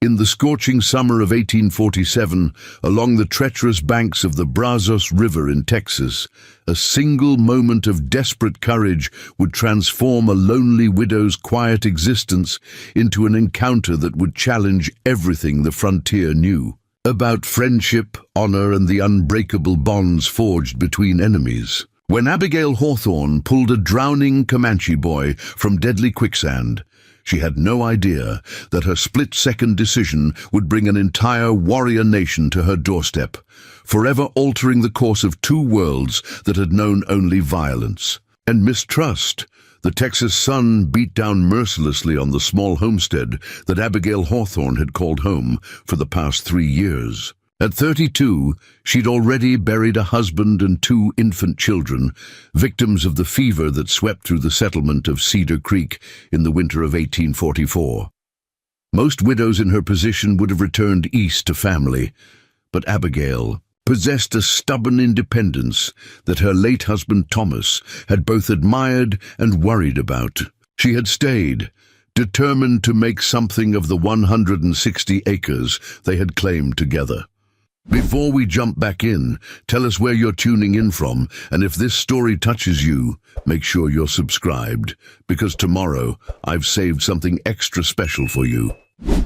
In the scorching summer of 1847, along the treacherous banks of the Brazos River in Texas, a single moment of desperate courage would transform a lonely widow's quiet existence into an encounter that would challenge everything the frontier knew about friendship, honor, and the unbreakable bonds forged between enemies. When Abigail Hawthorne pulled a drowning Comanche boy from deadly quicksand, she had no idea that her split-second decision would bring an entire warrior nation to her doorstep, forever altering the course of two worlds that had known only violence and mistrust. The Texas sun beat down mercilessly on the small homestead that Abigail Hawthorne had called home for the past 3 years. At 32, she'd already buried a husband and 2 infant children, victims of the fever that swept through the settlement of Cedar Creek in the winter of 1844. Most widows in her position would have returned east to family, but Abigail possessed a stubborn independence that her late husband Thomas had both admired and worried about. She had stayed, determined to make something of the 160 acres they had claimed together. Before we jump back in, tell us where you're tuning in from, and if this story touches you, make sure you're subscribed, because tomorrow I've saved something extra special for you.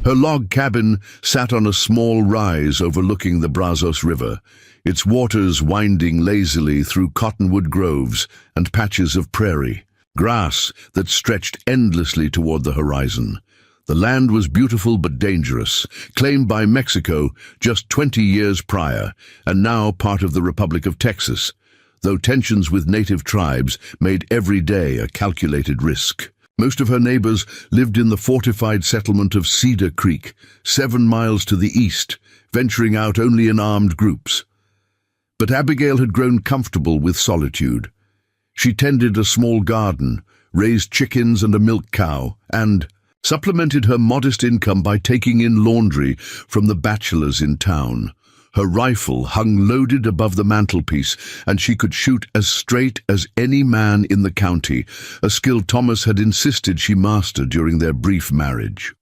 Her log cabin sat on a small rise overlooking the Brazos River, its waters winding lazily through cottonwood groves and patches of prairie, grass that stretched endlessly toward the horizon. The land was beautiful but dangerous, claimed by Mexico just 20 years prior, and now part of the Republic of Texas, though tensions with native tribes made every day a calculated risk. Most of her neighbors lived in the fortified settlement of Cedar Creek, 7 miles to the east, venturing out only in armed groups. But Abigail had grown comfortable with solitude. She tended a small garden, raised chickens and a milk cow, and supplemented her modest income by taking in laundry from the bachelors in town. Her rifle hung loaded above the mantelpiece, and she could shoot as straight as any man in the county, a skill Thomas had insisted she master during their brief marriage.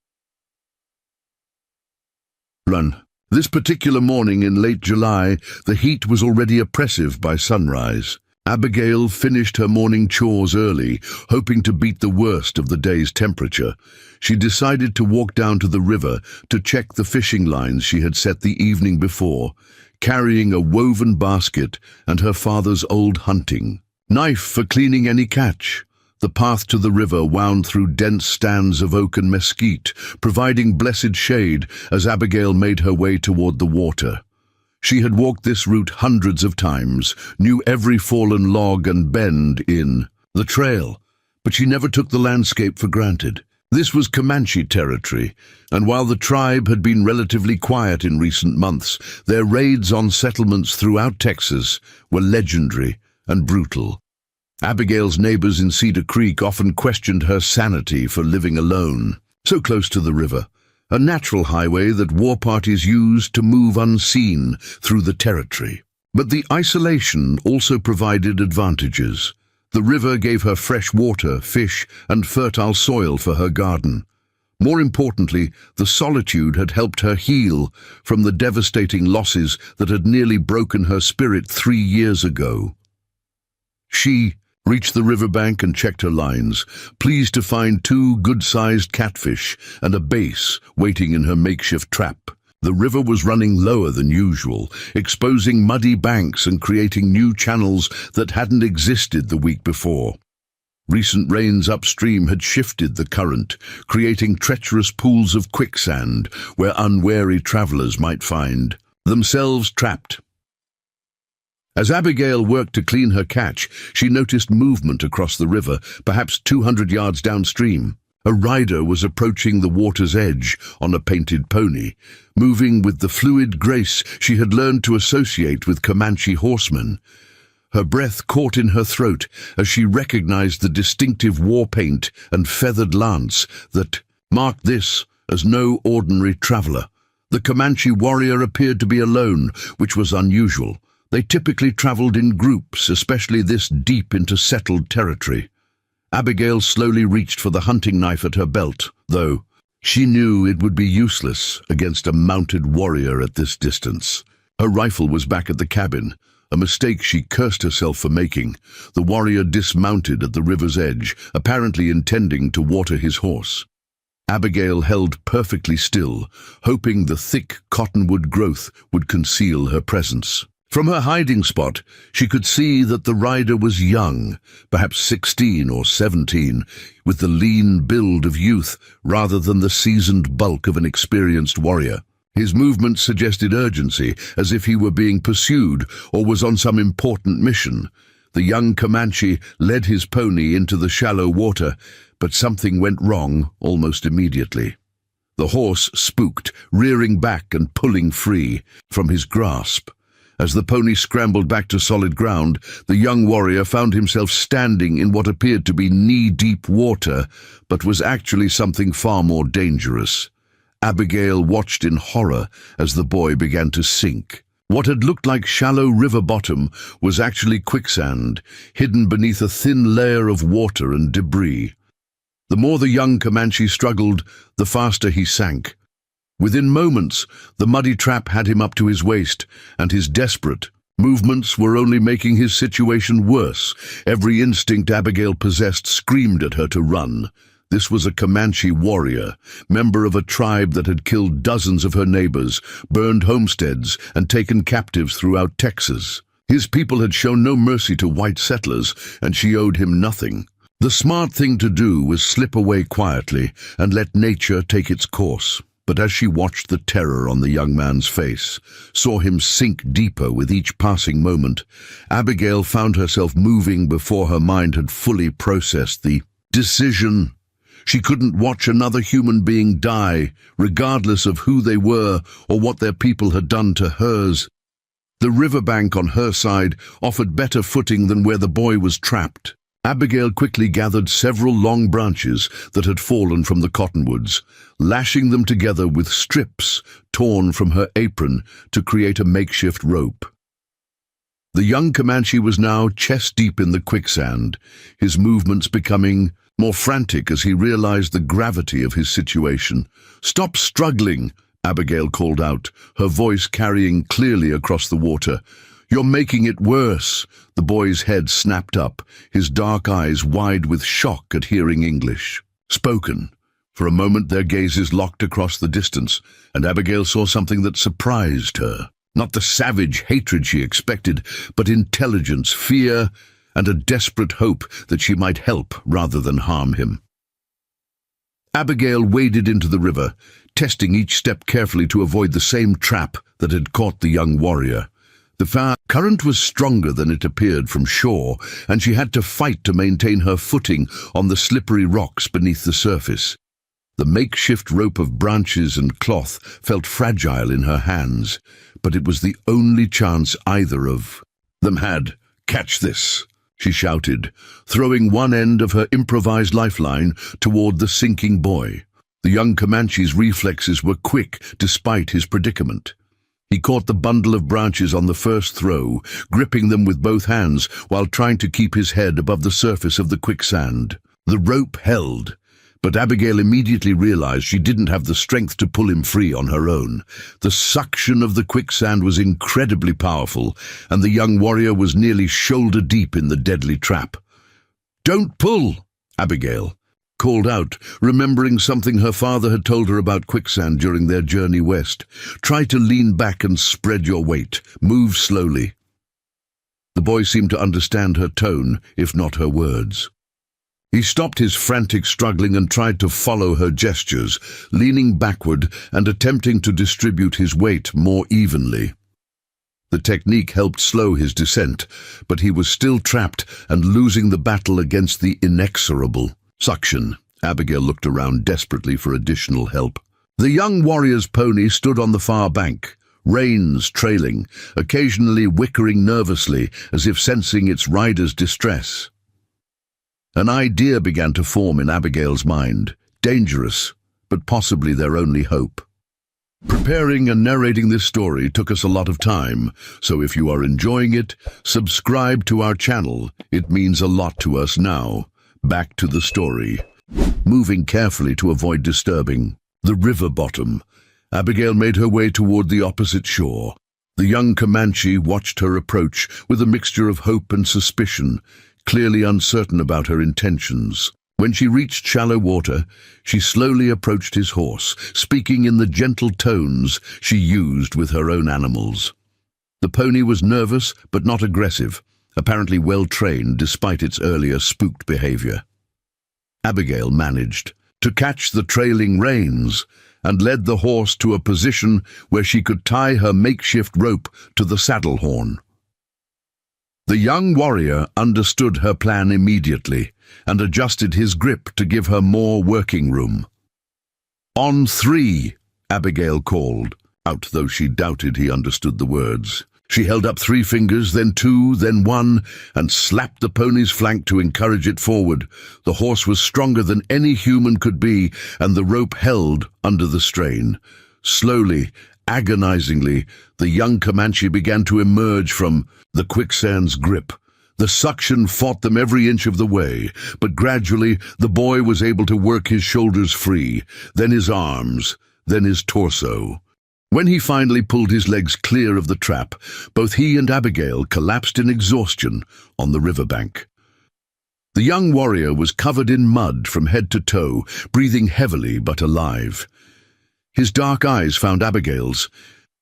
This particular morning in late July, the heat was already oppressive by sunrise. Abigail finished her morning chores early, hoping to beat the worst of the day's temperature. She decided to walk down to the river to check the fishing lines she had set the evening before, carrying a woven basket and her father's old hunting knife for cleaning any catch. The path to the river wound through dense stands of oak and mesquite, providing blessed shade as Abigail made her way toward the water. She had walked this route hundreds of times, knew every fallen log and bend in the trail, but she never took the landscape for granted. This was Comanche territory, and while the tribe had been relatively quiet in recent months, their raids on settlements throughout Texas were legendary and brutal. Abigail's neighbors in Cedar Creek often questioned her sanity for living alone, so close to the river, a natural highway that war parties used to move unseen through the territory. But the isolation also provided advantages. The river gave her fresh water, fish, and fertile soil for her garden. More importantly, the solitude had helped her heal from the devastating losses that had nearly broken her spirit 3 years ago. She reached the riverbank and checked her lines, pleased to find 2 good-sized catfish and a bass waiting in her makeshift trap. The river was running lower than usual, exposing muddy banks and creating new channels that hadn't existed the week before. Recent rains upstream had shifted the current, creating treacherous pools of quicksand where unwary travelers might find themselves trapped. As Abigail worked to clean her catch, she noticed movement across the river, perhaps 200 yards downstream. A rider was approaching the water's edge on a painted pony, moving with the fluid grace she had learned to associate with Comanche horsemen. Her breath caught in her throat as she recognized the distinctive war paint and feathered lance that marked this as no ordinary traveler. The Comanche warrior appeared to be alone, which was unusual. They typically traveled in groups, especially this deep into settled territory. Abigail slowly reached for the hunting knife at her belt, though She knew it would be useless against a mounted warrior at this distance. Her rifle was back at the cabin, a mistake she cursed herself for making. The warrior dismounted at the river's edge, apparently intending to water his horse. Abigail held perfectly still, hoping the thick cottonwood growth would conceal her presence. From her hiding spot, she could see that the rider was young, perhaps 16 or 17, with the lean build of youth rather than the seasoned bulk of an experienced warrior. His movements suggested urgency, as if he were being pursued or was on some important mission. The young Comanche led his pony into the shallow water, but something went wrong almost immediately. The horse spooked, rearing back and pulling free from his grasp. As the pony scrambled back to solid ground, the young warrior found himself standing in what appeared to be knee-deep water, but was actually something far more dangerous. Abigail watched in horror as the boy began to sink. What had looked like shallow river bottom was actually quicksand, hidden beneath a thin layer of water and debris. The more the young Comanche struggled, the faster he sank. Within moments, the muddy trap had him up to his waist, and his desperate movements were only making his situation worse. Every instinct Abigail possessed screamed at her to run. This was a Comanche warrior, member of a tribe that had killed dozens of her neighbors, burned homesteads, and taken captives throughout Texas. His people had shown no mercy to white settlers, and she owed him nothing. The smart thing to do was slip away quietly and let nature take its course. But as she watched the terror on the young man's face, saw him sink deeper with each passing moment, Abigail found herself moving before her mind had fully processed the decision. She couldn't watch another human being die, regardless of who they were or what their people had done to hers. The riverbank on her side offered better footing than where the boy was trapped. Abigail quickly gathered several long branches that had fallen from the cottonwoods, lashing them together with strips torn from her apron to create a makeshift rope. The young Comanche was now chest-deep in the quicksand, his movements becoming more frantic as he realized the gravity of his situation. "Stop struggling," Abigail called out, her voice carrying clearly across the water. "You're making it worse." The boy's head snapped up, his dark eyes wide with shock at hearing English spoken. For a moment their gazes locked across the distance, and Abigail saw something that surprised her. Not the savage hatred she expected, but intelligence, fear, and a desperate hope that she might help rather than harm him. Abigail waded into the river, testing each step carefully to avoid the same trap that had caught the young warrior. The current was stronger than it appeared from shore, and she had to fight to maintain her footing on the slippery rocks beneath the surface. The makeshift rope of branches and cloth felt fragile in her hands, but it was the only chance either of them had. "Catch this," she shouted, throwing one end of her improvised lifeline toward the sinking boy. The young Comanche's reflexes were quick despite his predicament. He caught the bundle of branches on the first throw, gripping them with both hands while trying to keep his head above the surface of the quicksand. The rope held, but Abigail immediately realized she didn't have the strength to pull him free on her own. The suction of the quicksand was incredibly powerful, and the young warrior was nearly shoulder-deep in the deadly trap. "Don't pull," Abigail called out, remembering something her father had told her about quicksand during their journey west. "Try to lean back and spread your weight. Move slowly." The boy seemed to understand her tone, if not her words. He stopped his frantic struggling and tried to follow her gestures, leaning backward and attempting to distribute his weight more evenly. The technique helped slow his descent, but he was still trapped and losing the battle against the inexorable suction. Abigail looked around desperately for additional help. The young warrior's pony stood on the far bank, reins trailing, occasionally whickering nervously as if sensing its rider's distress. An idea began to form in Abigail's mind, dangerous, but possibly their only hope. Preparing and narrating this story took us a lot of time, so if you are enjoying it, subscribe to our channel. It means a lot to us now. Back to the story. Moving carefully to avoid disturbing The river bottom. Abigail made her way toward the opposite shore. The young Comanche watched her approach with a mixture of hope and suspicion, clearly uncertain about her intentions. When she reached shallow water, she slowly approached his horse, speaking in the gentle tones she used with her own animals. The pony was nervous but not aggressive, apparently well trained despite its earlier spooked behavior. Abigail managed to catch the trailing reins and led the horse to a position where she could tie her makeshift rope to the saddle horn. The young warrior understood her plan immediately and adjusted his grip to give her more working room. "On 3, Abigail called, out though she doubted he understood the words. She held up 3 fingers, then 2, then 1, and slapped the pony's flank to encourage it forward. The horse was stronger than any human could be, and the rope held under the strain. Slowly, agonizingly, the young Comanche began to emerge from the quicksand's grip. The suction fought them every inch of the way, but gradually the boy was able to work his shoulders free, then his arms, then his torso. When he finally pulled his legs clear of the trap, both he and Abigail collapsed in exhaustion on the riverbank. The young warrior was covered in mud from head to toe, breathing heavily but alive. His dark eyes found Abigail's,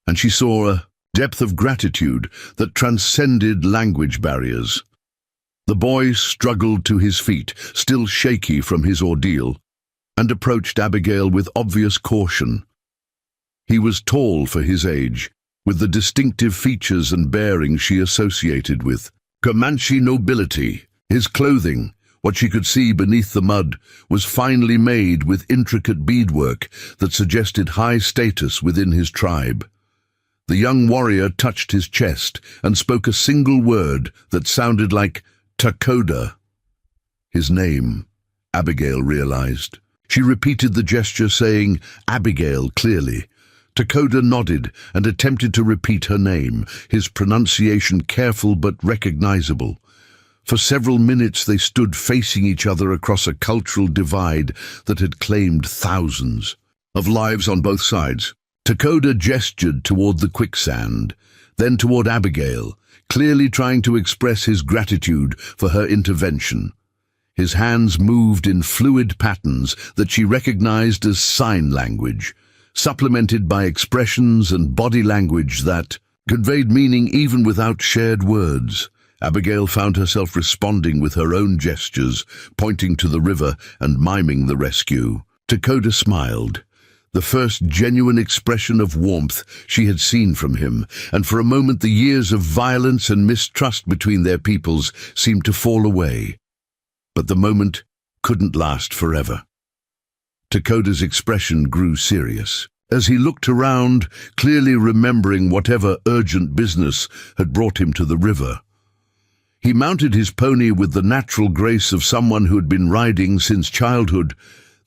and she saw a depth of gratitude that transcended language barriers. The boy struggled to his feet, still shaky from his ordeal, and approached Abigail with obvious caution. He was tall for his age, with the distinctive features and bearing she associated with Comanche nobility. His clothing, what she could see beneath the mud, was finely made with intricate beadwork that suggested high status within his tribe. The young warrior touched his chest and spoke a single word that sounded like Takoda. His name, Abigail realized. She repeated the gesture, saying Abigail clearly. Takoda nodded and attempted to repeat her name, his pronunciation careful but recognizable. For several minutes they stood facing each other across a cultural divide that had claimed thousands of lives on both sides. Takoda gestured toward the quicksand, then toward Abigail, clearly trying to express his gratitude for her intervention. His hands moved in fluid patterns that she recognized as sign language, supplemented by expressions and body language that conveyed meaning even without shared words. Abigail found herself responding with her own gestures, pointing to the river and miming the rescue. Takoda smiled, the first genuine expression of warmth she had seen from him, and for a moment the years of violence and mistrust between their peoples seemed to fall away. But the moment couldn't last forever. Takoda's expression grew serious. As he looked around, clearly remembering whatever urgent business had brought him to the river. He mounted his pony with the natural grace of someone who had been riding since childhood,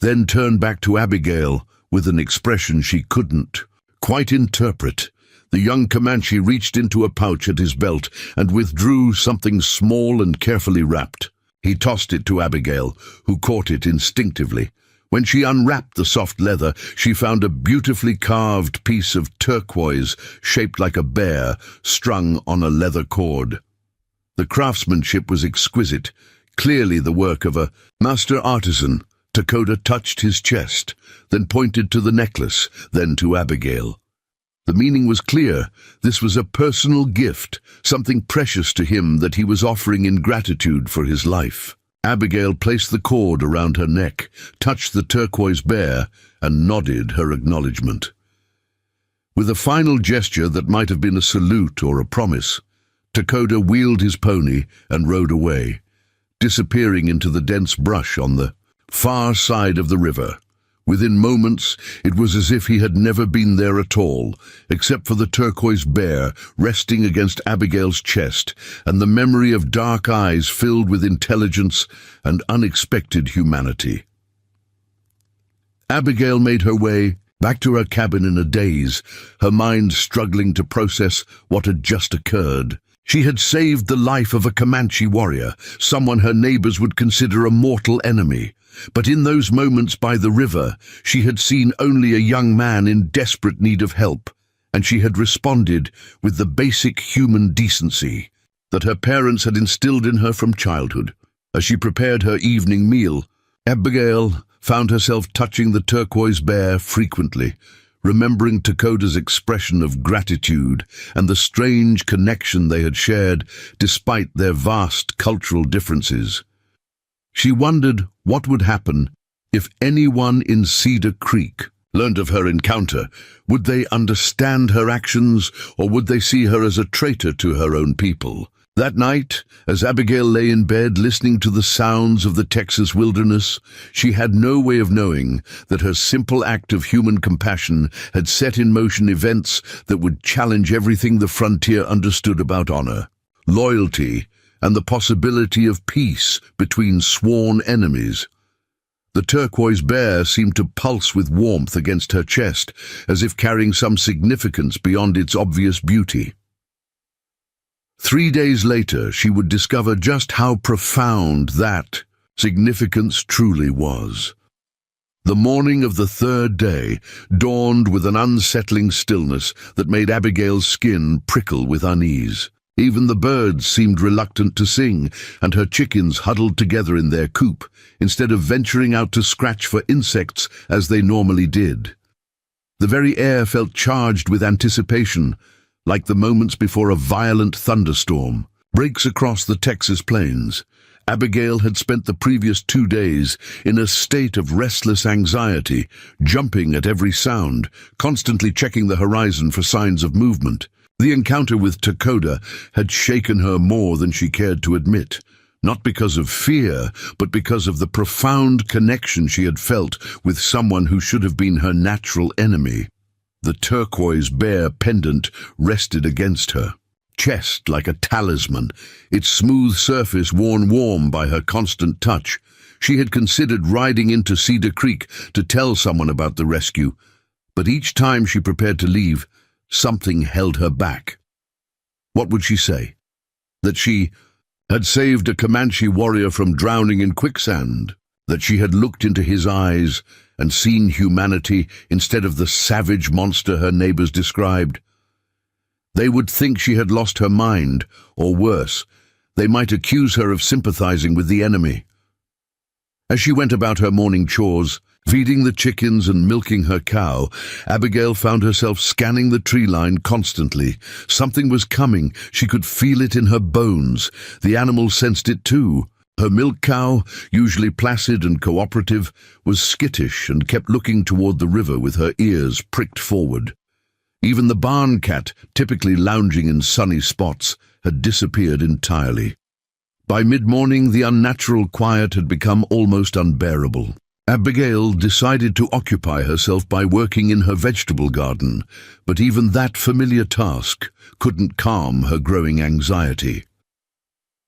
then turned back to Abigail with an expression she couldn't quite interpret. The young Comanche reached into a pouch at his belt and withdrew something small and carefully wrapped. He tossed it to Abigail, who caught it instinctively. When she unwrapped the soft leather, she found a beautifully carved piece of turquoise shaped like a bear strung on a leather cord. The craftsmanship was exquisite, clearly the work of a master artisan. Takoda touched his chest, then pointed to the necklace, then to Abigail. The meaning was clear. This was a personal gift, something precious to him that he was offering in gratitude for his life. Abigail placed the cord around her neck, touched the turquoise bear, and nodded her acknowledgement. With a final gesture that might have been a salute or a promise, Takoda wheeled his pony and rode away, disappearing into the dense brush on the far side of the river. Within moments, it was as if he had never been there at all, except for the turquoise bear resting against Abigail's chest and the memory of dark eyes filled with intelligence and unexpected humanity. Abigail made her way back to her cabin in a daze, her mind struggling to process what had just occurred. She had saved the life of a Comanche warrior, someone her neighbors would consider a mortal enemy. But in those moments by the river, she had seen only a young man in desperate need of help, and she had responded with the basic human decency that her parents had instilled in her from childhood. As she prepared her evening meal, Abigail found herself touching the turquoise bear frequently, remembering Dakota's expression of gratitude and the strange connection they had shared despite their vast cultural differences. She wondered what would happen if anyone in Cedar Creek learned of her encounter. Would they understand her actions, or would they see her as a traitor to her own people? That night, as Abigail lay in bed listening to the sounds of the Texas wilderness, she had no way of knowing that her simple act of human compassion had set in motion events that would challenge everything the frontier understood about honor, loyalty, and the possibility of peace between sworn enemies. The turquoise bear seemed to pulse with warmth against her chest, as if carrying some significance beyond its obvious beauty. 3 days later, she would discover just how profound that significance truly was. The morning of the third day dawned with an unsettling stillness that made Abigail's skin prickle with unease. Even the birds seemed reluctant to sing, and her chickens huddled together in their coop, instead of venturing out to scratch for insects as they normally did. The very air felt charged with anticipation, like the moments before a violent thunderstorm breaks across the Texas plains. Abigail had spent the previous 2 days in a state of restless anxiety, jumping at every sound, constantly checking the horizon for signs of movement. The encounter with Dakota had shaken her more than she cared to admit, not because of fear, but because of the profound connection she had felt with someone who should have been her natural enemy. The turquoise bear pendant rested against her chest like a talisman, its smooth surface worn warm by her constant touch. She had considered riding into Cedar Creek to tell someone about the rescue, but each time she prepared to leave, something held her back. What would she say? That she had saved a Comanche warrior from drowning in quicksand? That she had looked into his eyes and seen humanity instead of the savage monster her neighbors described? They would think she had lost her mind, or worse, they might accuse her of sympathizing with the enemy. As she went about her morning chores, feeding the chickens and milking her cow, Abigail found herself scanning the tree line constantly. Something was coming. She could feel it in her bones. The animal sensed it too. Her milk cow, usually placid and cooperative, was skittish and kept looking toward the river with her ears pricked forward. Even the barn cat, typically lounging in sunny spots, had disappeared entirely. By mid-morning, the unnatural quiet had become almost unbearable. Abigail decided to occupy herself by working in her vegetable garden, but even that familiar task couldn't calm her growing anxiety.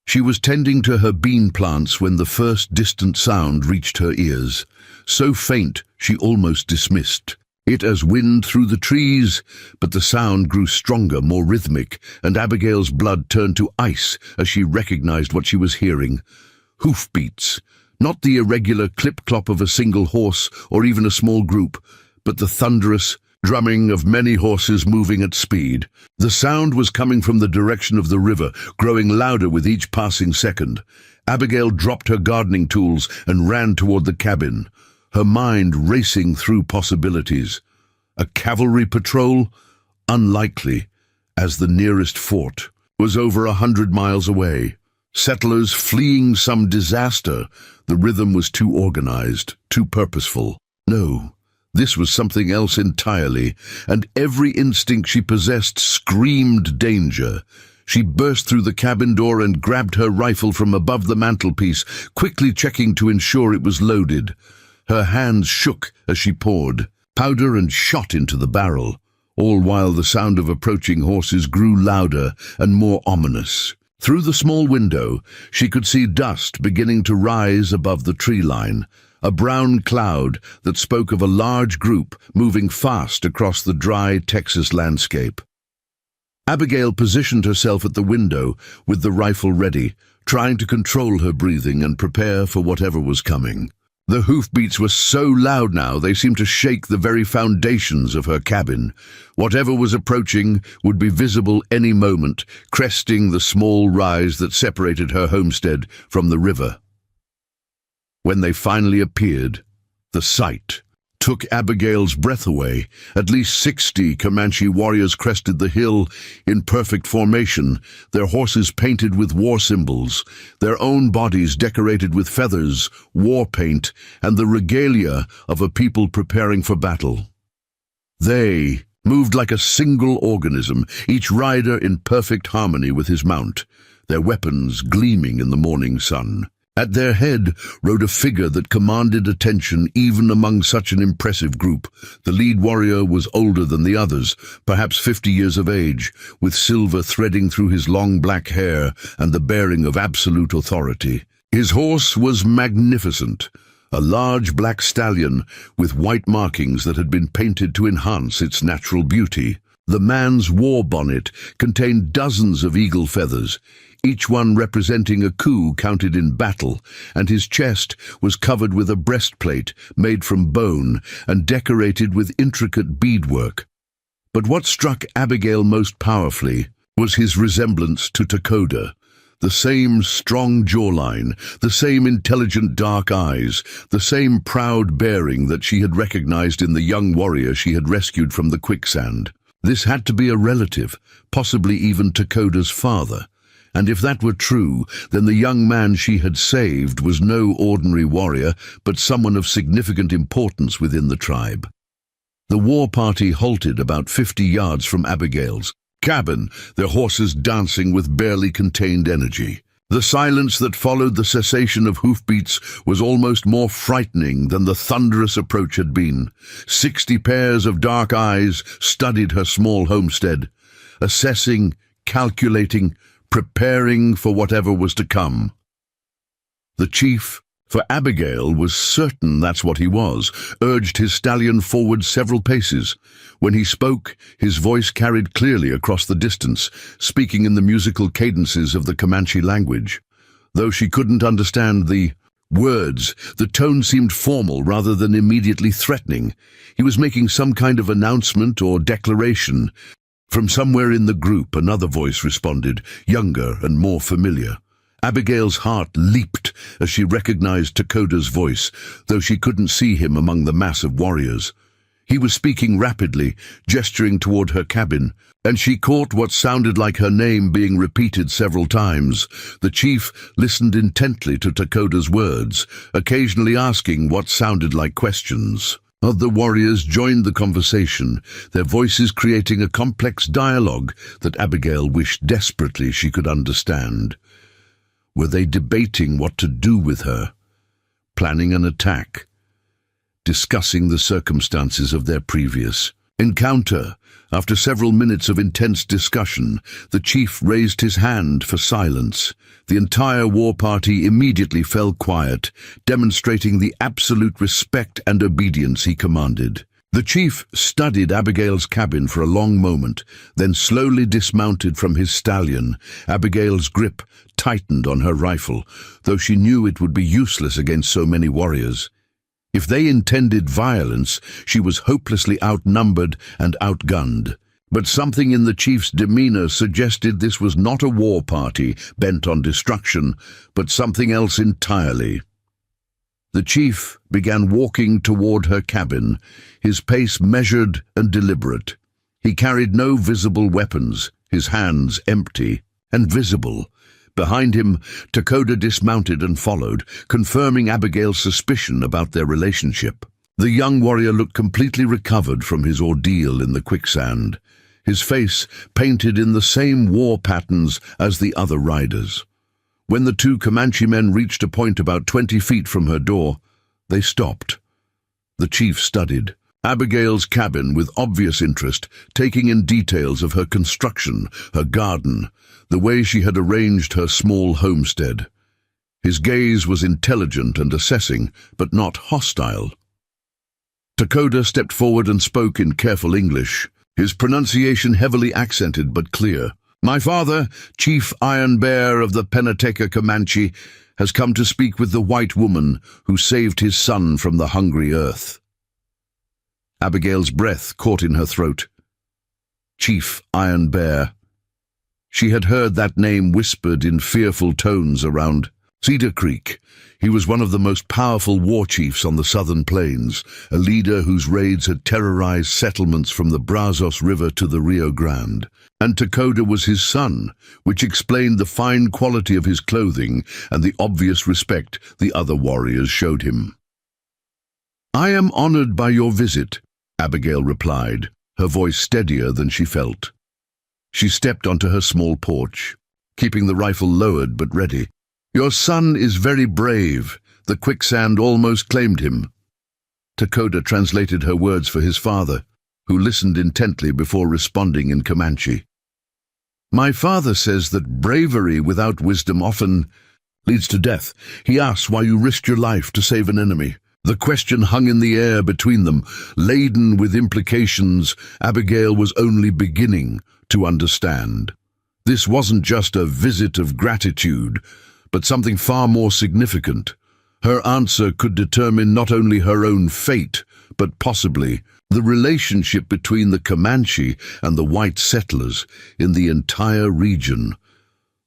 She was tending to her bean plants when the first distant sound reached her ears, so faint she almost dismissed it as wind through the trees, but the sound grew stronger, more rhythmic, and Abigail's blood turned to ice as she recognized what she was hearing. Hoofbeats, not the irregular clip-clop of a single horse or even a small group, but the thunderous drumming of many horses moving at speed. The sound was coming from the direction of the river, growing louder with each passing second. Abigail dropped her gardening tools and ran toward the cabin, her mind racing through possibilities. A cavalry patrol? Unlikely, as the nearest fort was over 100 miles away. Settlers fleeing some disaster. The rhythm was too organized, too purposeful. No, this was something else entirely, and every instinct she possessed screamed danger. She burst through the cabin door and grabbed her rifle from above the mantelpiece, quickly checking to ensure it was loaded. Her hands shook as she poured powder and shot into the barrel, all while the sound of approaching horses grew louder and more ominous. Through the small window, she could see dust beginning to rise above the tree line, a brown cloud that spoke of a large group moving fast across the dry Texas landscape. Abigail positioned herself at the window with the rifle ready, trying to control her breathing and prepare for whatever was coming. The hoofbeats were so loud now they seemed to shake the very foundations of her cabin. Whatever was approaching would be visible any moment, cresting the small rise that separated her homestead from the river. When they finally appeared, the sight took Abigail's breath away. At least 60 Comanche warriors crested the hill in perfect formation, their horses painted with war symbols, their own bodies decorated with feathers, war paint, and the regalia of a people preparing for battle. They moved like a single organism, each rider in perfect harmony with his mount, their weapons gleaming in the morning sun. At their head rode a figure that commanded attention even among such an impressive group. The lead warrior was older than the others, perhaps 50 years of age, with silver threading through his long black hair and the bearing of absolute authority. His horse was magnificent, a large black stallion with white markings that had been painted to enhance its natural beauty. The man's war bonnet contained dozens of eagle feathers, each one representing a coup counted in battle, and his chest was covered with a breastplate made from bone and decorated with intricate beadwork. But what struck Abigail most powerfully was his resemblance to Takoda. The same strong jawline, the same intelligent dark eyes, the same proud bearing that she had recognized in the young warrior she had rescued from the quicksand. This had to be a relative, possibly even Takoda's father. And if that were true, then the young man she had saved was no ordinary warrior, but someone of significant importance within the tribe. The war party halted about 50 yards from Abigail's cabin, their horses dancing with barely contained energy. The silence that followed the cessation of hoofbeats was almost more frightening than the thunderous approach had been. 60 pairs of dark eyes studied her small homestead, assessing, calculating, preparing for whatever was to come. The chief, for Abigail was certain that's what he was, urged his stallion forward several paces. When he spoke, his voice carried clearly across the distance, speaking in the musical cadences of the Comanche language. Though she couldn't understand the words, the tone seemed formal rather than immediately threatening. He was making some kind of announcement or declaration. From somewhere in the group, another voice responded, younger and more familiar. Abigail's heart leaped as she recognized Takoda's voice, though she couldn't see him among the mass of warriors. He was speaking rapidly, gesturing toward her cabin, and she caught what sounded like her name being repeated several times. The chief listened intently to Takoda's words, occasionally asking what sounded like questions. Other warriors joined the conversation, their voices creating a complex dialogue that Abigail wished desperately she could understand. Were they debating what to do with her? Planning an attack? Discussing the circumstances of their previous encounter? After several minutes of intense discussion, the chief raised his hand for silence. The entire war party immediately fell quiet, demonstrating the absolute respect and obedience he commanded. The chief studied Abigail's cabin for a long moment, then slowly dismounted from his stallion. Abigail's grip tightened on her rifle, though she knew it would be useless against so many warriors. If they intended violence, she was hopelessly outnumbered and outgunned. But something in the chief's demeanor suggested this was not a war party bent on destruction, but something else entirely. The chief began walking toward her cabin, his pace measured and deliberate. He carried no visible weapons, his hands empty and visible. Behind him, Takoda dismounted and followed, confirming Abigail's suspicion about their relationship. The young warrior looked completely recovered from his ordeal in the quicksand, his face painted in the same war patterns as the other riders. When the two Comanche men reached a point about 20 feet from her door, they stopped. The chief studied Abigail's cabin with obvious interest, taking in details of her construction, her garden, the way she had arranged her small homestead. His gaze was intelligent and assessing, but not hostile. Takoda stepped forward and spoke in careful English, his pronunciation heavily accented but clear. "My father, Chief Iron Bear of the Penateka Comanche, has come to speak with the white woman who saved his son from the hungry earth." Abigail's breath caught in her throat. Chief Iron Bear. She had heard that name whispered in fearful tones around Cedar Creek. He was one of the most powerful war chiefs on the southern plains, a leader whose raids had terrorized settlements from the Brazos River to the Rio Grande. And Takoda was his son, which explained the fine quality of his clothing and the obvious respect the other warriors showed him. "I am honored by your visit," Abigail replied, her voice steadier than she felt. She stepped onto her small porch, keeping the rifle lowered but ready. "Your son is very brave. The Quicksand almost claimed him." Takoda translated her words for his father, who listened intently before responding in Comanche. "My father says that bravery without wisdom often leads to death. He asks why you risked your life to save an enemy." The question hung in the air between them, laden with implications Abigail was only beginning to understand. This wasn't just a visit of gratitude, but something far more significant. Her answer could determine not only her own fate, but possibly the relationship between the Comanche and the white settlers in the entire region.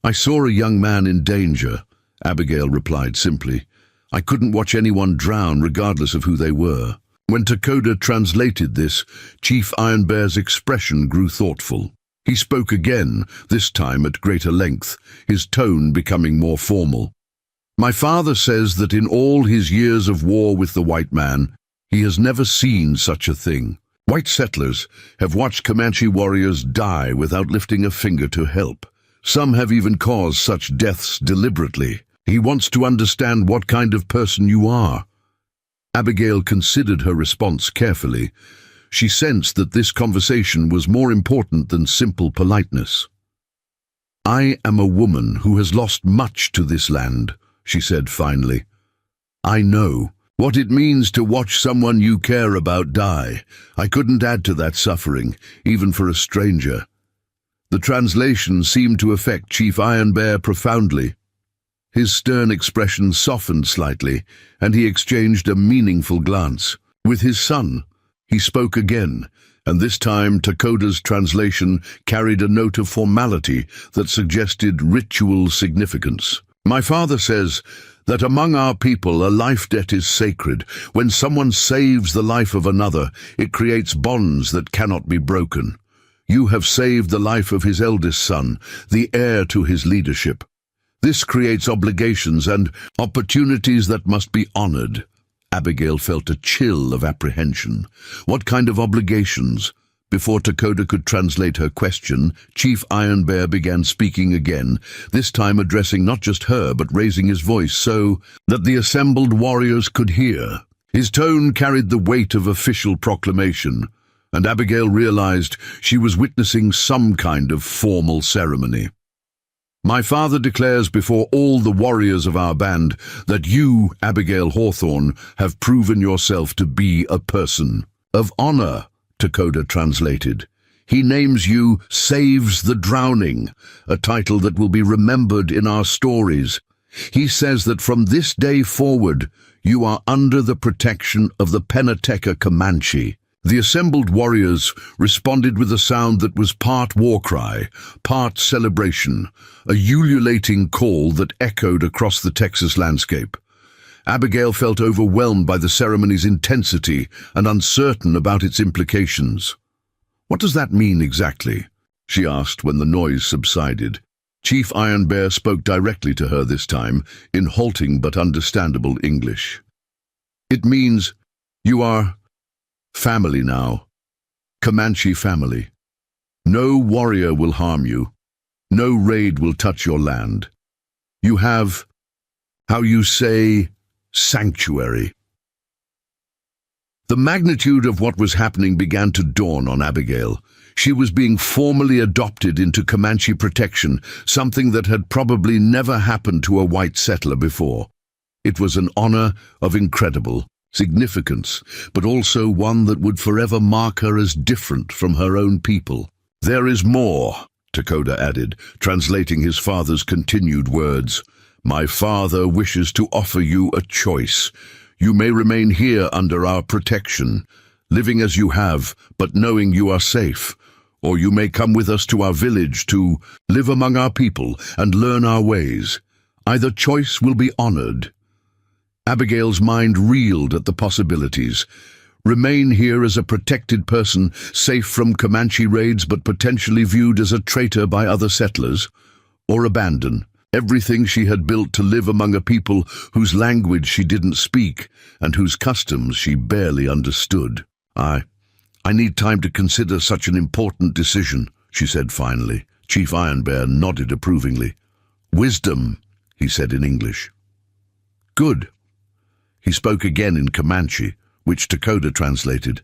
"I saw a young man in danger," Abigail replied simply. "I couldn't watch anyone drown regardless of who they were." When Takoda translated this, Chief Iron Bear's expression grew thoughtful. He spoke again, this time at greater length, his tone becoming more formal. "My father says that in all his years of war with the white man, he has never seen such a thing. White settlers have watched Comanche warriors die without lifting a finger to help. Some have even caused such deaths deliberately. He wants to understand what kind of person you are." Abigail considered her response carefully. She sensed that this conversation was more important than simple politeness. "I am a woman who has lost much to this land," she said finally. "I know what it means to watch someone you care about die. I couldn't add to that suffering, even for a stranger." The translation seemed to affect Chief Iron Bear profoundly. His stern expression softened slightly, and he exchanged a meaningful glance. With his son, he spoke again, and this time Takoda's translation carried a note of formality that suggested ritual significance. "My father says that among our people a life debt is sacred. When someone saves the life of another, it creates bonds that cannot be broken. You have saved the life of his eldest son, the heir to his leadership. This creates obligations and opportunities that must be honored." Abigail felt a chill of apprehension. What kind of obligations? Before Takoda could translate her question, Chief Iron Bear began speaking again, this time addressing not just her but raising his voice so that the assembled warriors could hear. His tone carried the weight of official proclamation, and Abigail realized she was witnessing some kind of formal ceremony. "My father declares before all the warriors of our band that you, Abigail Hawthorne, have proven yourself to be a person of honor," Takoda translated. "He names you Saves the Drowning, a title that will be remembered in our stories. He says that from this day forward, you are under the protection of the Penateca Comanche." The assembled warriors responded with a sound that was part war cry, part celebration, a ululating call that echoed across the Texas landscape. Abigail felt overwhelmed by the ceremony's intensity and uncertain about its implications. "What does that mean exactly?" she asked when the noise subsided. Chief Iron Bear spoke directly to her this time, in halting but understandable English. "It means you are family now. Comanche family. No warrior will harm you. No raid will touch your land. You have, how you say, sanctuary." The magnitude of what was happening began to dawn on Abigail. She was being formally adopted into Comanche protection, something that had probably never happened to a white settler before. It was an honor of incredible significance, but also one that would forever mark her as different from her own people. "There is more," Takoda added, translating his father's continued words. My father wishes to offer you a choice. You may remain here under our protection, living as you have, but knowing you are safe. Or you may come with us to our village to live among our people and learn our ways. Either choice will be honored." Abigail's mind reeled at the possibilities. Remain here as a protected person, safe from Comanche raids but potentially viewed as a traitor by other settlers. Or abandon everything she had built to live among a people whose language she didn't speak and whose customs she barely understood. I need time to consider such an important decision," she said finally. Chief Ironbear nodded approvingly. "Wisdom," he said in English. "Good." He spoke again in Comanche, which Dakota translated.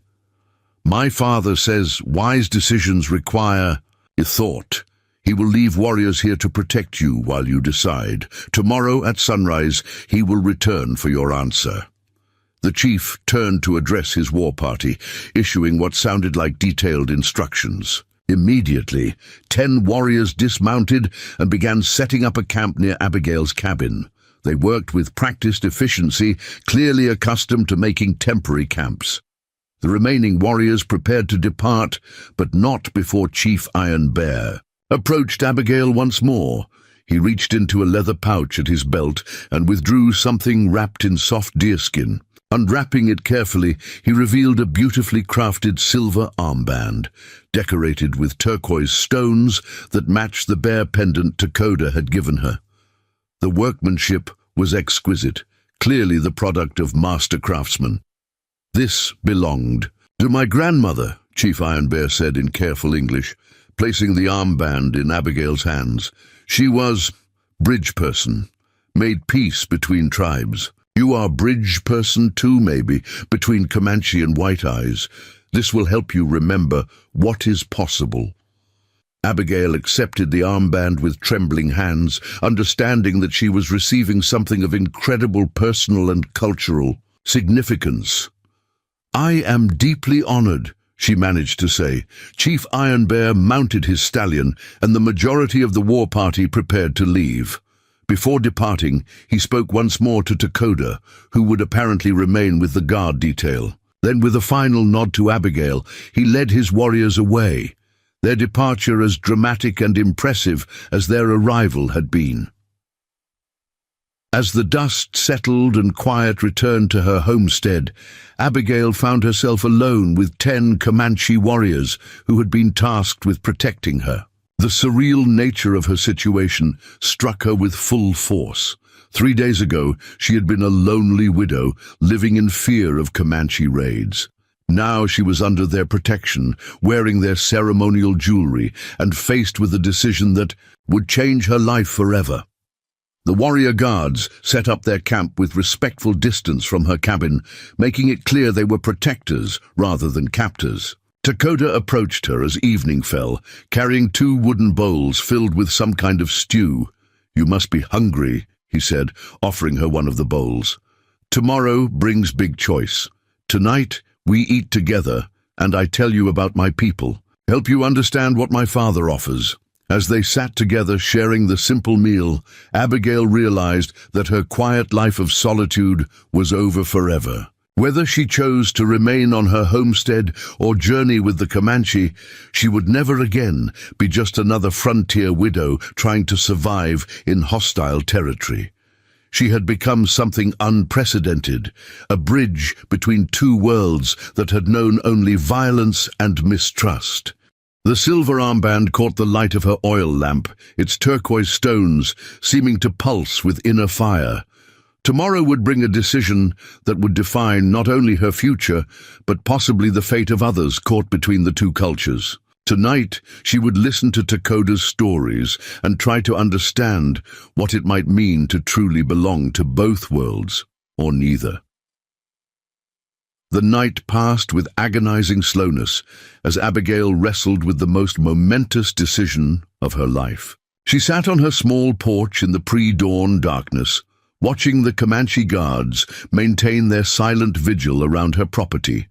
"My father says wise decisions require thought. He will leave warriors here to protect you while you decide. Tomorrow at sunrise, he will return for your answer." The chief turned to address his war party, issuing what sounded like detailed instructions. Immediately, 10 warriors dismounted and began setting up a camp near Abigail's cabin. They worked with practiced efficiency, clearly accustomed to making temporary camps. The remaining warriors prepared to depart, but not before Chief Ironbear approached Abigail once more. He reached into a leather pouch at his belt and withdrew something wrapped in soft deerskin. Unwrapping it carefully, he revealed a beautifully crafted silver armband, decorated with turquoise stones that matched the bear pendant Dakota had given her. The workmanship was exquisite, clearly the product of master craftsmen. "This belonged to my grandmother," Chief Ironbear said in careful English, placing the armband in Abigail's hands. "She was bridge person, made peace between tribes. You are bridge person too, maybe, between Comanche and White Eyes. This will help you remember what is possible." Abigail accepted the armband with trembling hands, understanding that she was receiving something of incredible personal and cultural significance. "I am deeply honored," she managed to say. Chief Ironbear mounted his stallion, and the majority of the war party prepared to leave. Before departing, he spoke once more to Dakota, who would apparently remain with the guard detail. Then, with a final nod to Abigail, he led his warriors away, their departure as dramatic and impressive as their arrival had been. As the dust settled and quiet returned to her homestead, Abigail found herself alone with 10 Comanche warriors who had been tasked with protecting her. The surreal nature of her situation struck her with full force. 3 days ago, she had been a lonely widow, living in fear of Comanche raids. Now she was under their protection, wearing their ceremonial jewelry, and faced with a decision that would change her life forever. The warrior guards set up their camp with respectful distance from her cabin, making it clear they were protectors rather than captors. Dakota approached her as evening fell, carrying 2 wooden bowls filled with some kind of stew. "You must be hungry," he said, offering her one of the bowls. "Tomorrow brings big choice. Tonight we eat together, and I tell you about my people, help you understand what my father offers." As they sat together sharing the simple meal, Abigail realized that her quiet life of solitude was over forever. Whether she chose to remain on her homestead or journey with the Comanche, she would never again be just another frontier widow trying to survive in hostile territory. She had become something unprecedented, a bridge between 2 worlds that had known only violence and mistrust. The silver armband caught the light of her oil lamp, its turquoise stones seeming to pulse with inner fire. Tomorrow would bring a decision that would define not only her future, but possibly the fate of others caught between the 2 cultures. Tonight, she would listen to Dakota's stories and try to understand what it might mean to truly belong to both worlds, or neither. The night passed with agonizing slowness as Abigail wrestled with the most momentous decision of her life. She sat on her small porch in the pre-dawn darkness, watching the Comanche guards maintain their silent vigil around her property.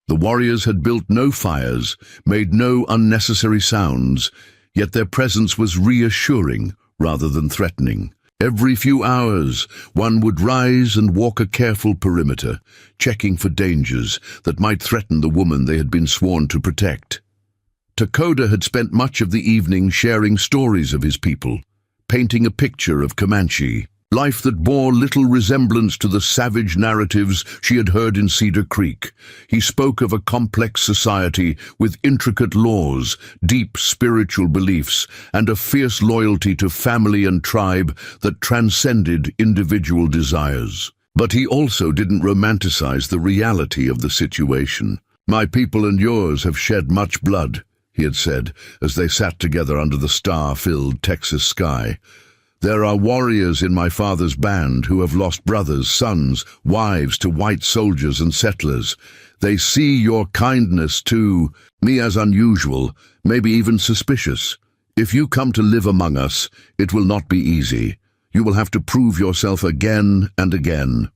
The warriors had built no fires, made no unnecessary sounds, yet their presence was reassuring rather than threatening. Every few hours, one would rise and walk a careful perimeter, checking for dangers that might threaten the woman they had been sworn to protect. Takoda had spent much of the evening sharing stories of his people, painting a picture of Comanche, life that bore little resemblance to the savage narratives she had heard in Cedar Creek. He spoke of a complex society with intricate laws, deep spiritual beliefs, and a fierce loyalty to family and tribe that transcended individual desires. But he also didn't romanticize the reality of the situation. "My people and yours have shed much blood," he had said, as they sat together under the star-filled Texas sky. "There are warriors in my father's band who have lost brothers, sons, wives to white soldiers and settlers. They see your kindness to me as unusual, maybe even suspicious. If you come to live among us, it will not be easy. You will have to prove yourself again and again."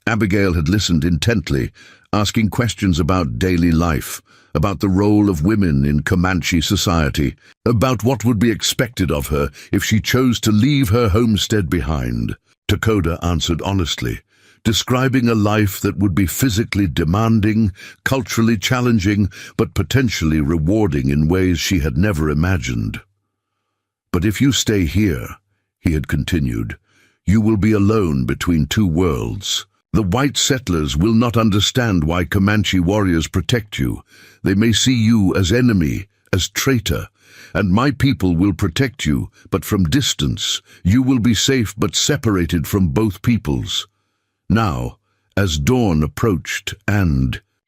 Abigail had listened intently, asking questions about daily life, about the role of women in Comanche society, about what would be expected of her if she chose to leave her homestead behind. Takoda answered honestly, describing a life that would be physically demanding, culturally challenging, but potentially rewarding in ways she had never imagined. "But if you stay here," he had continued, "you will be alone between two worlds. The white settlers will not understand why Comanche warriors protect you. They may see you as enemy, as traitor, and my people will protect you, but from distance. You will be safe but separated from both peoples." Now, as dawn approached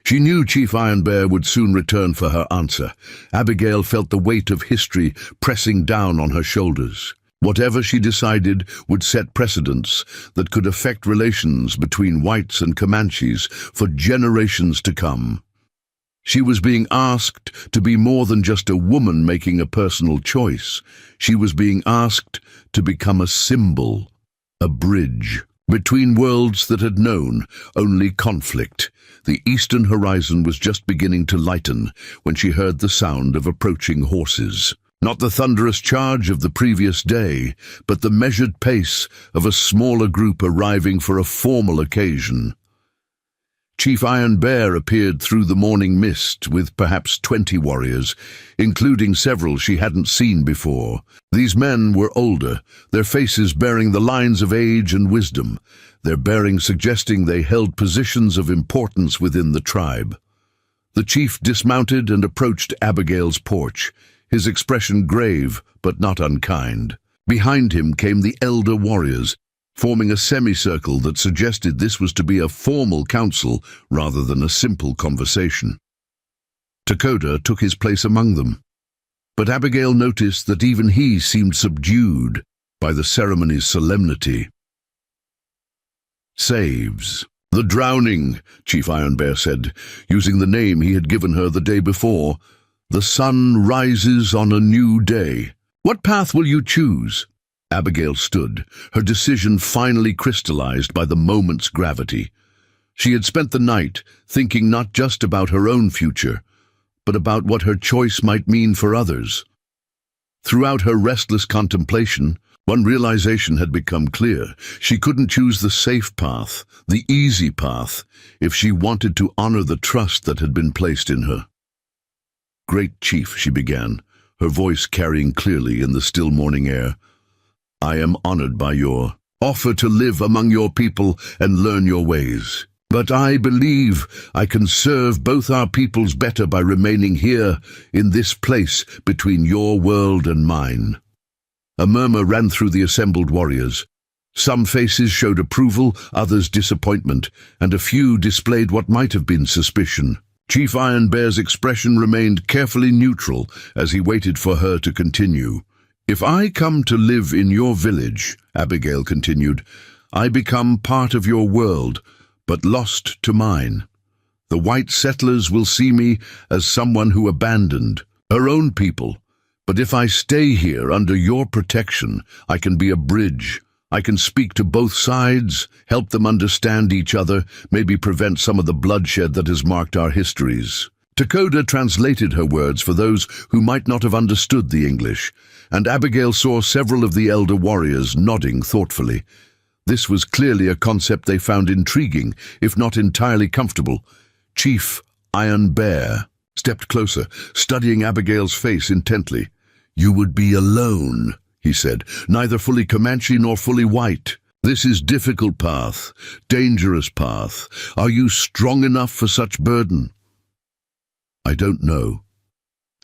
she knew Chief Iron Bear would soon return for her answer, Abigail felt the weight of history pressing down on her shoulders. Whatever she decided would set precedents that could affect relations between whites and Comanches for generations to come. She was being asked to be more than just a woman making a personal choice. She was being asked to become a symbol, a bridge between worlds that had known only conflict. The eastern horizon was just beginning to lighten when she heard the sound of approaching horses. Not the thunderous charge of the previous day, but the measured pace of a smaller group arriving for a formal occasion. Chief Iron Bear appeared through the morning mist with perhaps 20 warriors, including several she hadn't seen before. These men were older, their faces bearing the lines of age and wisdom, their bearing suggesting they held positions of importance within the tribe. The chief dismounted and approached Abigail's porch, his expression grave but not unkind. Behind him came the elder warriors, forming a semicircle that suggested this was to be a formal council rather than a simple conversation. Takoda took his place among them, but Abigail noticed that even he seemed subdued by the ceremony's solemnity. "Saves. The drowning," Chief Iron Bear said, using the name he had given her the day before. "The sun rises on a new day. What path will you choose?" Abigail stood, her decision finally crystallized by the moment's gravity. She had spent the night thinking not just about her own future, but about what her choice might mean for others. Throughout her restless contemplation, one realization had become clear. She couldn't choose the safe path, the easy path, if she wanted to honor the trust that had been placed in her. "Great Chief," she began, her voice carrying clearly in the still morning air, "I am honored by your offer to live among your people and learn your ways. But I believe I can serve both our peoples better by remaining here in this place between your world and mine." A murmur ran through the assembled warriors. Some faces showed approval, others disappointment, and a few displayed what might have been suspicion. Chief Iron Bear's expression remained carefully neutral as he waited for her to continue. "If I come to live in your village," Abigail continued, "I become part of your world, but lost to mine. The white settlers will see me as someone who abandoned her own people. But if I stay here under your protection, I can be a bridge. I can speak to both sides, help them understand each other, maybe prevent some of the bloodshed that has marked our histories." Takoda translated her words for those who might not have understood the English, and Abigail saw several of the elder warriors nodding thoughtfully. This was clearly a concept they found intriguing, if not entirely comfortable. Chief Iron Bear stepped closer, studying Abigail's face intently. "You would be alone," he said, "neither fully Comanche nor fully white. This is difficult path, dangerous path. Are you strong enough for such burden?" "I don't know,"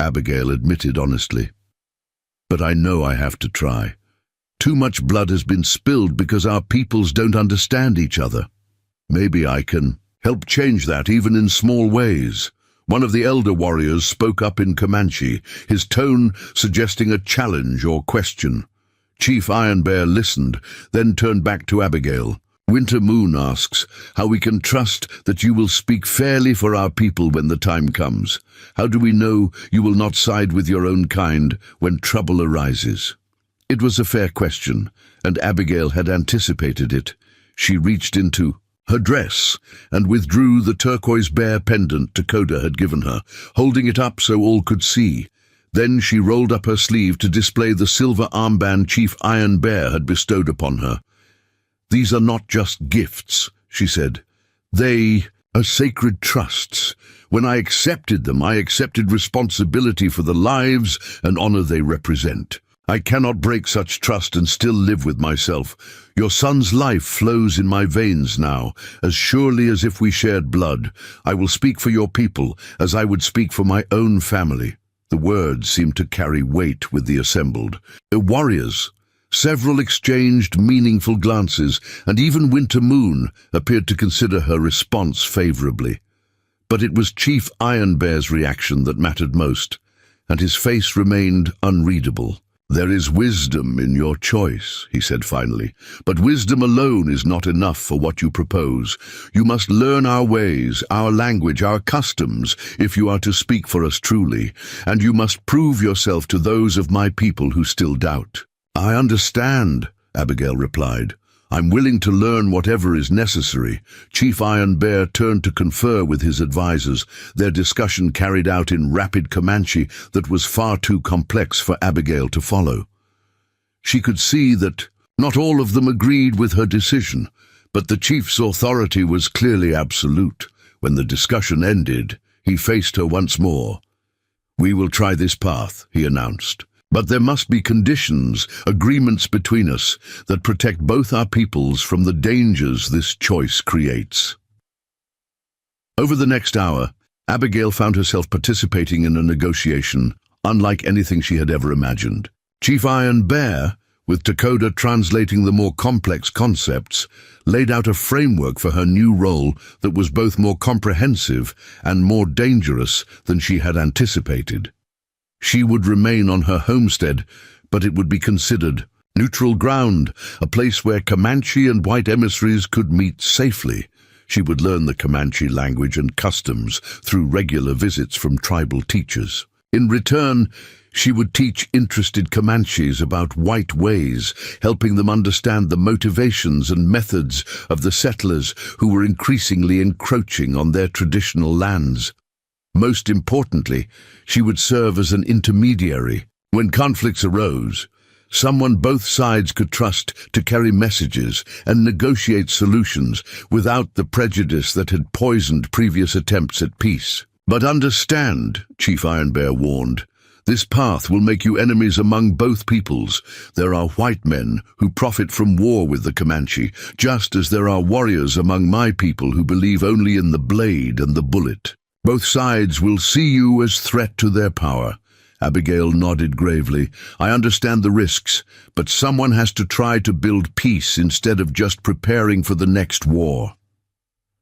Abigail admitted honestly. "But I know I have to try. Too much blood has been spilled because our peoples don't understand each other. Maybe I can help change that, even in small ways." One of the elder warriors spoke up in Comanche, his tone suggesting a challenge or question. Chief Iron Bear listened, then turned back to Abigail. "Winter Moon asks how we can trust that you will speak fairly for our people when the time comes. How do we know you will not side with your own kind when trouble arises?" It was a fair question, and Abigail had anticipated it. She reached into her dress and withdrew the turquoise bear pendant Takoda had given her, holding it up so all could see. Then she rolled up her sleeve to display the silver armband Chief Iron Bear had bestowed upon her. "These are not just gifts," she said. "They are sacred trusts. When I accepted them, I accepted responsibility for the lives and honor they represent. I cannot break such trust and still live with myself. Your son's life flows in my veins now, as surely as if we shared blood. I will speak for your people, as I would speak for my own family." The words seemed to carry weight with the assembled warriors. Several exchanged meaningful glances, and even Winter Moon appeared to consider her response favorably. But it was Chief Iron Bear's reaction that mattered most, and his face remained unreadable. "There is wisdom in your choice," he said finally, "but wisdom alone is not enough for what you propose. You must learn our ways, our language, our customs, if you are to speak for us truly, and you must prove yourself to those of my people who still doubt." "I understand," Abigail replied. "I'm willing to learn whatever is necessary." Chief Iron Bear turned to confer with his advisors, their discussion carried out in rapid Comanche that was far too complex for Abigail to follow. She could see that not all of them agreed with her decision, but the chief's authority was clearly absolute. When the discussion ended, he faced her once more. "We will try this path," he announced. "But there must be conditions, agreements between us, that protect both our peoples from the dangers this choice creates." Over the next hour, Abigail found herself participating in a negotiation unlike anything she had ever imagined. Chief Iron Bear, with Takoda translating the more complex concepts, laid out a framework for her new role that was both more comprehensive and more dangerous than she had anticipated. She would remain on her homestead, but it would be considered neutral ground, a place where Comanche and white emissaries could meet safely. She would learn the Comanche language and customs through regular visits from tribal teachers. In return, she would teach interested Comanches about white ways, helping them understand the motivations and methods of the settlers who were increasingly encroaching on their traditional lands. Most importantly, she would serve as an intermediary. When conflicts arose, someone both sides could trust to carry messages and negotiate solutions without the prejudice that had poisoned previous attempts at peace. "But understand," Chief Iron Bear warned, "this path will make you enemies among both peoples. There are white men who profit from war with the Comanche, just as there are warriors among my people who believe only in the blade and the bullet. Both sides will see you as threat to their power." Abigail nodded gravely. "I understand the risks, but someone has to try to build peace instead of just preparing for the next war."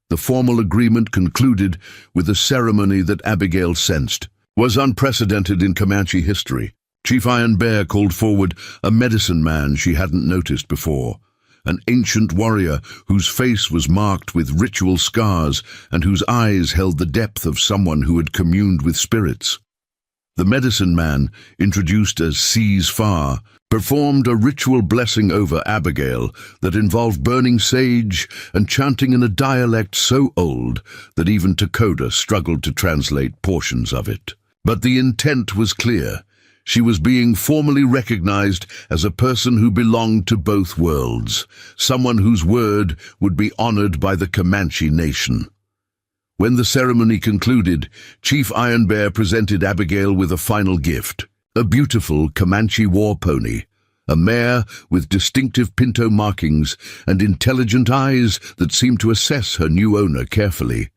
The formal agreement concluded with a ceremony that Abigail sensed was unprecedented in Comanche history. Chief Iron Bear called forward a medicine man she hadn't noticed before, an ancient warrior whose face was marked with ritual scars and whose eyes held the depth of someone who had communed with spirits. The medicine man, introduced as Sees Far, performed a ritual blessing over Abigail that involved burning sage and chanting in a dialect so old that even Takoda struggled to translate portions of it. But the intent was clear. She was being formally recognized as a person who belonged to both worlds, someone whose word would be honored by the Comanche nation. When the ceremony concluded, Chief Iron Bear presented Abigail with a final gift, a beautiful Comanche war pony, a mare with distinctive pinto markings and intelligent eyes that seemed to assess her new owner carefully.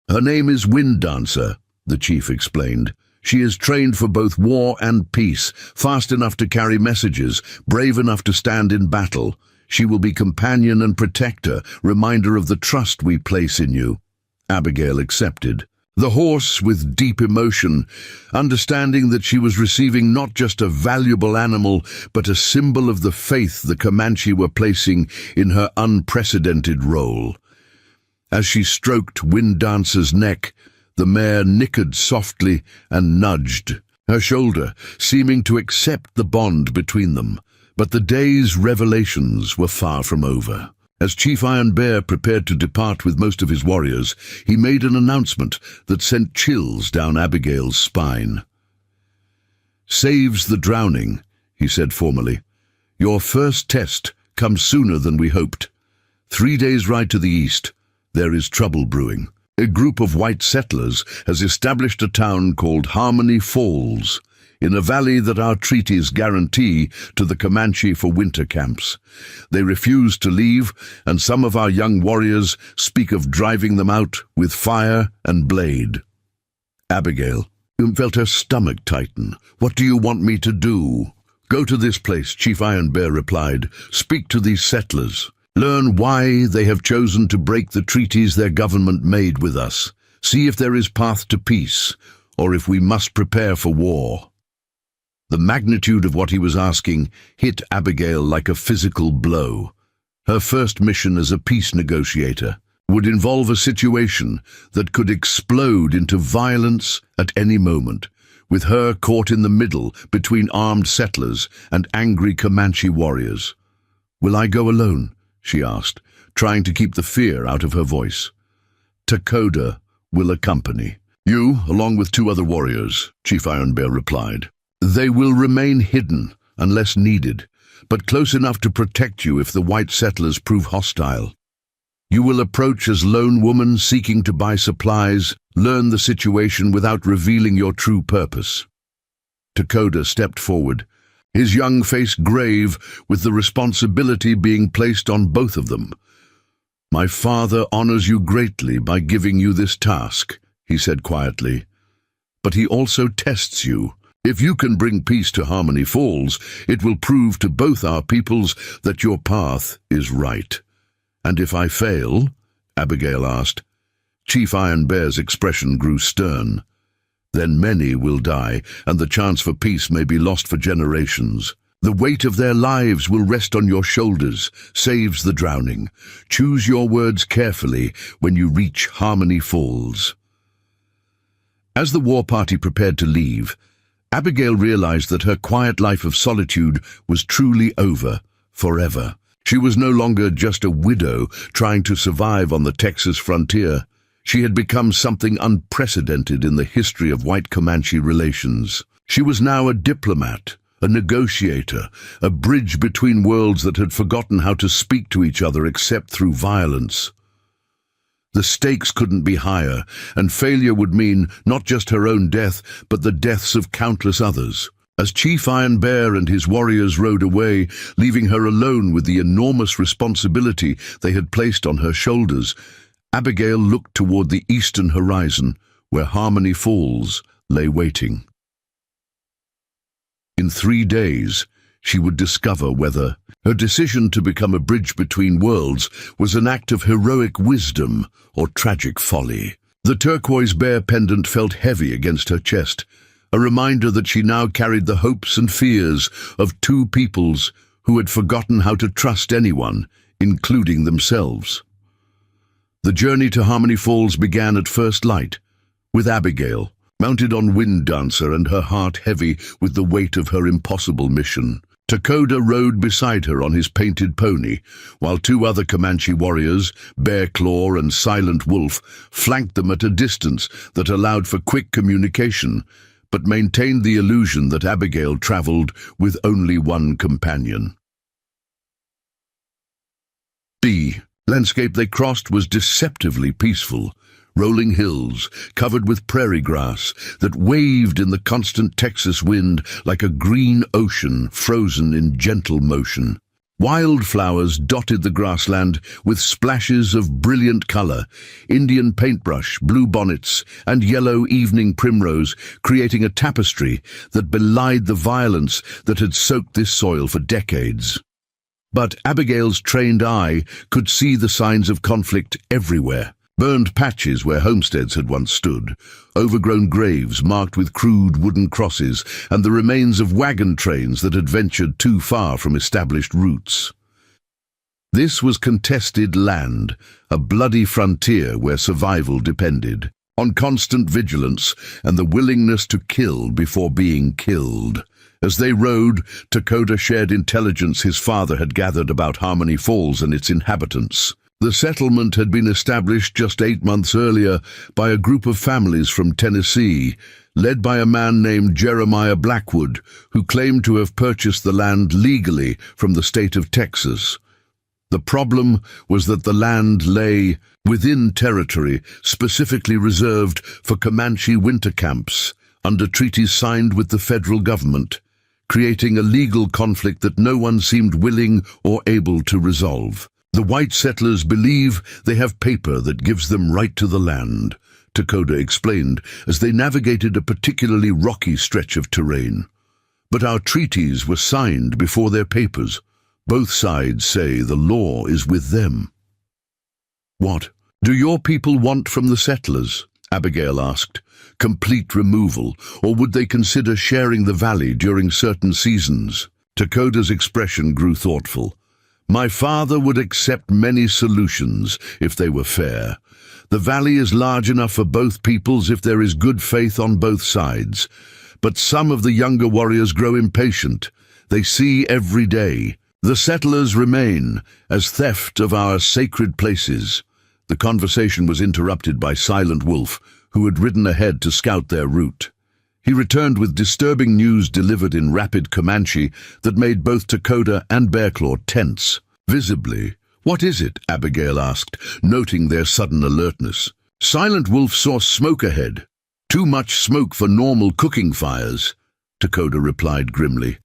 "Her name is Wind Dancer," the chief explained. "She is trained for both war and peace, fast enough to carry messages, brave enough to stand in battle. She will be companion and protector, reminder of the trust we place in you." Abigail accepted. The horse, with deep emotion, understanding that she was receiving not just a valuable animal, but a symbol of the faith the Comanche were placing in her unprecedented role. As she stroked Wind Dancer's neck, the mare nickered softly and nudged her shoulder, seeming to accept the bond between them. But the day's revelations were far from over. As Chief Iron Bear prepared to depart with most of his warriors, he made an announcement that sent chills down Abigail's spine. "Saves the drowning," he said formally. "Your first test comes sooner than we hoped. 3 days' ride to the east, there is trouble brewing. A group of white settlers has established a town called Harmony Falls, in a valley that our treaties guarantee to the Comanche for winter camps. They refuse to leave, and some of our young warriors speak of driving them out with fire and blade." Abigail felt her stomach tighten. "What do you want me to do?" "Go to this place," Chief Iron Bear replied. "Speak to these settlers. Learn why they have chosen to break the treaties their government made with us. See if there is path to peace, or if we must prepare for war." The magnitude of what he was asking hit Abigail like a physical blow. Her first mission as a peace negotiator would involve a situation that could explode into violence at any moment, with her caught in the middle between armed settlers and angry Comanche warriors. "Will I go alone?" she asked, trying to keep the fear out of her voice. "Takoda will accompany you, along with 2 other warriors," Chief Iron Bear replied. "They will remain hidden unless needed, but close enough to protect you if the white settlers prove hostile. You will approach as lone woman seeking to buy supplies, learn the situation without revealing your true purpose." Takoda stepped forward, his young face grave with the responsibility being placed on both of them. "My father honors you greatly by giving you this task," he said quietly. "But he also tests you. If you can bring peace to Harmony Falls, it will prove to both our peoples that your path is right." "And if I fail?" Abigail asked. Chief Iron Bear's expression grew stern. "Then many will die, and the chance for peace may be lost for generations. The weight of their lives will rest on your shoulders. Saves the drowning. Choose your words carefully when you reach Harmony Falls." As the war party prepared to leave, Abigail realized that her quiet life of solitude was truly over, forever. She was no longer just a widow trying to survive on the Texas frontier. She had become something unprecedented in the history of white Comanche relations. She was now a diplomat, a negotiator, a bridge between worlds that had forgotten how to speak to each other except through violence. The stakes couldn't be higher, and failure would mean not just her own death, but the deaths of countless others. As Chief Iron Bear and his warriors rode away, leaving her alone with the enormous responsibility they had placed on her shoulders, Abigail looked toward the eastern horizon, where Harmony Falls lay waiting. In 3 days, she would discover whether her decision to become a bridge between worlds was an act of heroic wisdom or tragic folly. The turquoise bear pendant felt heavy against her chest, a reminder that she now carried the hopes and fears of 2 peoples who had forgotten how to trust anyone, including themselves. The journey to Harmony Falls began at first light, with Abigail, mounted on Wind Dancer and her heart heavy with the weight of her impossible mission. Takoda rode beside her on his painted pony, while two other Comanche warriors, Bear Claw and Silent Wolf, flanked them at a distance that allowed for quick communication, but maintained the illusion that Abigail traveled with only one companion. The landscape they crossed was deceptively peaceful. Rolling hills covered with prairie grass that waved in the constant Texas wind like a green ocean frozen in gentle motion. Wildflowers dotted the grassland with splashes of brilliant color, Indian paintbrush, blue bonnets, and yellow evening primrose, creating a tapestry that belied the violence that had soaked this soil for decades. But Abigail's trained eye could see the signs of conflict everywhere. Burned patches where homesteads had once stood, overgrown graves marked with crude wooden crosses, and the remains of wagon trains that had ventured too far from established routes. This was contested land, a bloody frontier where survival depended on constant vigilance and the willingness to kill before being killed. As they rode, Takoda shared intelligence his father had gathered about Harmony Falls and its inhabitants. The settlement had been established just 8 months earlier by a group of families from Tennessee, led by a man named Jeremiah Blackwood, who claimed to have purchased the land legally from the state of Texas. The problem was that the land lay within territory specifically reserved for Comanche winter camps, under treaties signed with the federal government, creating a legal conflict that no one seemed willing or able to resolve. The white settlers believe they have paper that gives them right to the land, Takoda explained as they navigated a particularly rocky stretch of terrain. But our treaties were signed before their papers. Both sides say the law is with them. What do your people want from the settlers? Abigail asked. Complete removal, or would they consider sharing the valley during certain seasons? Takoda's expression grew thoughtful. My father would accept many solutions if they were fair. The valley is large enough for both peoples if there is good faith on both sides. But some of the younger warriors grow impatient. They see every day. The settlers remain as theft of our sacred places. The conversation was interrupted by Silent Wolf, who had ridden ahead to scout their route. He returned with disturbing news delivered in rapid Comanche that made both Takoda and Bearclaw tense. Visibly, "What is it?" Abigail asked, noting their sudden alertness. Silent Wolf saw smoke ahead. "Too much smoke for normal cooking fires," Takoda replied grimly.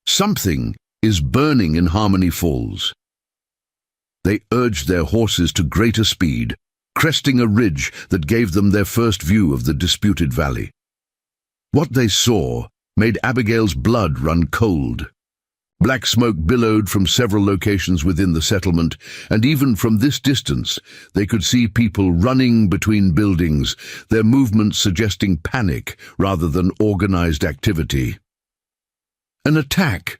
"Something is burning in Harmony Falls." They urged their horses to greater speed, cresting a ridge that gave them their first view of the disputed valley. What they saw made Abigail's blood run cold. Black smoke billowed from several locations within the settlement, and even from this distance they could see people running between buildings, their movements suggesting panic rather than organized activity. "An attack?"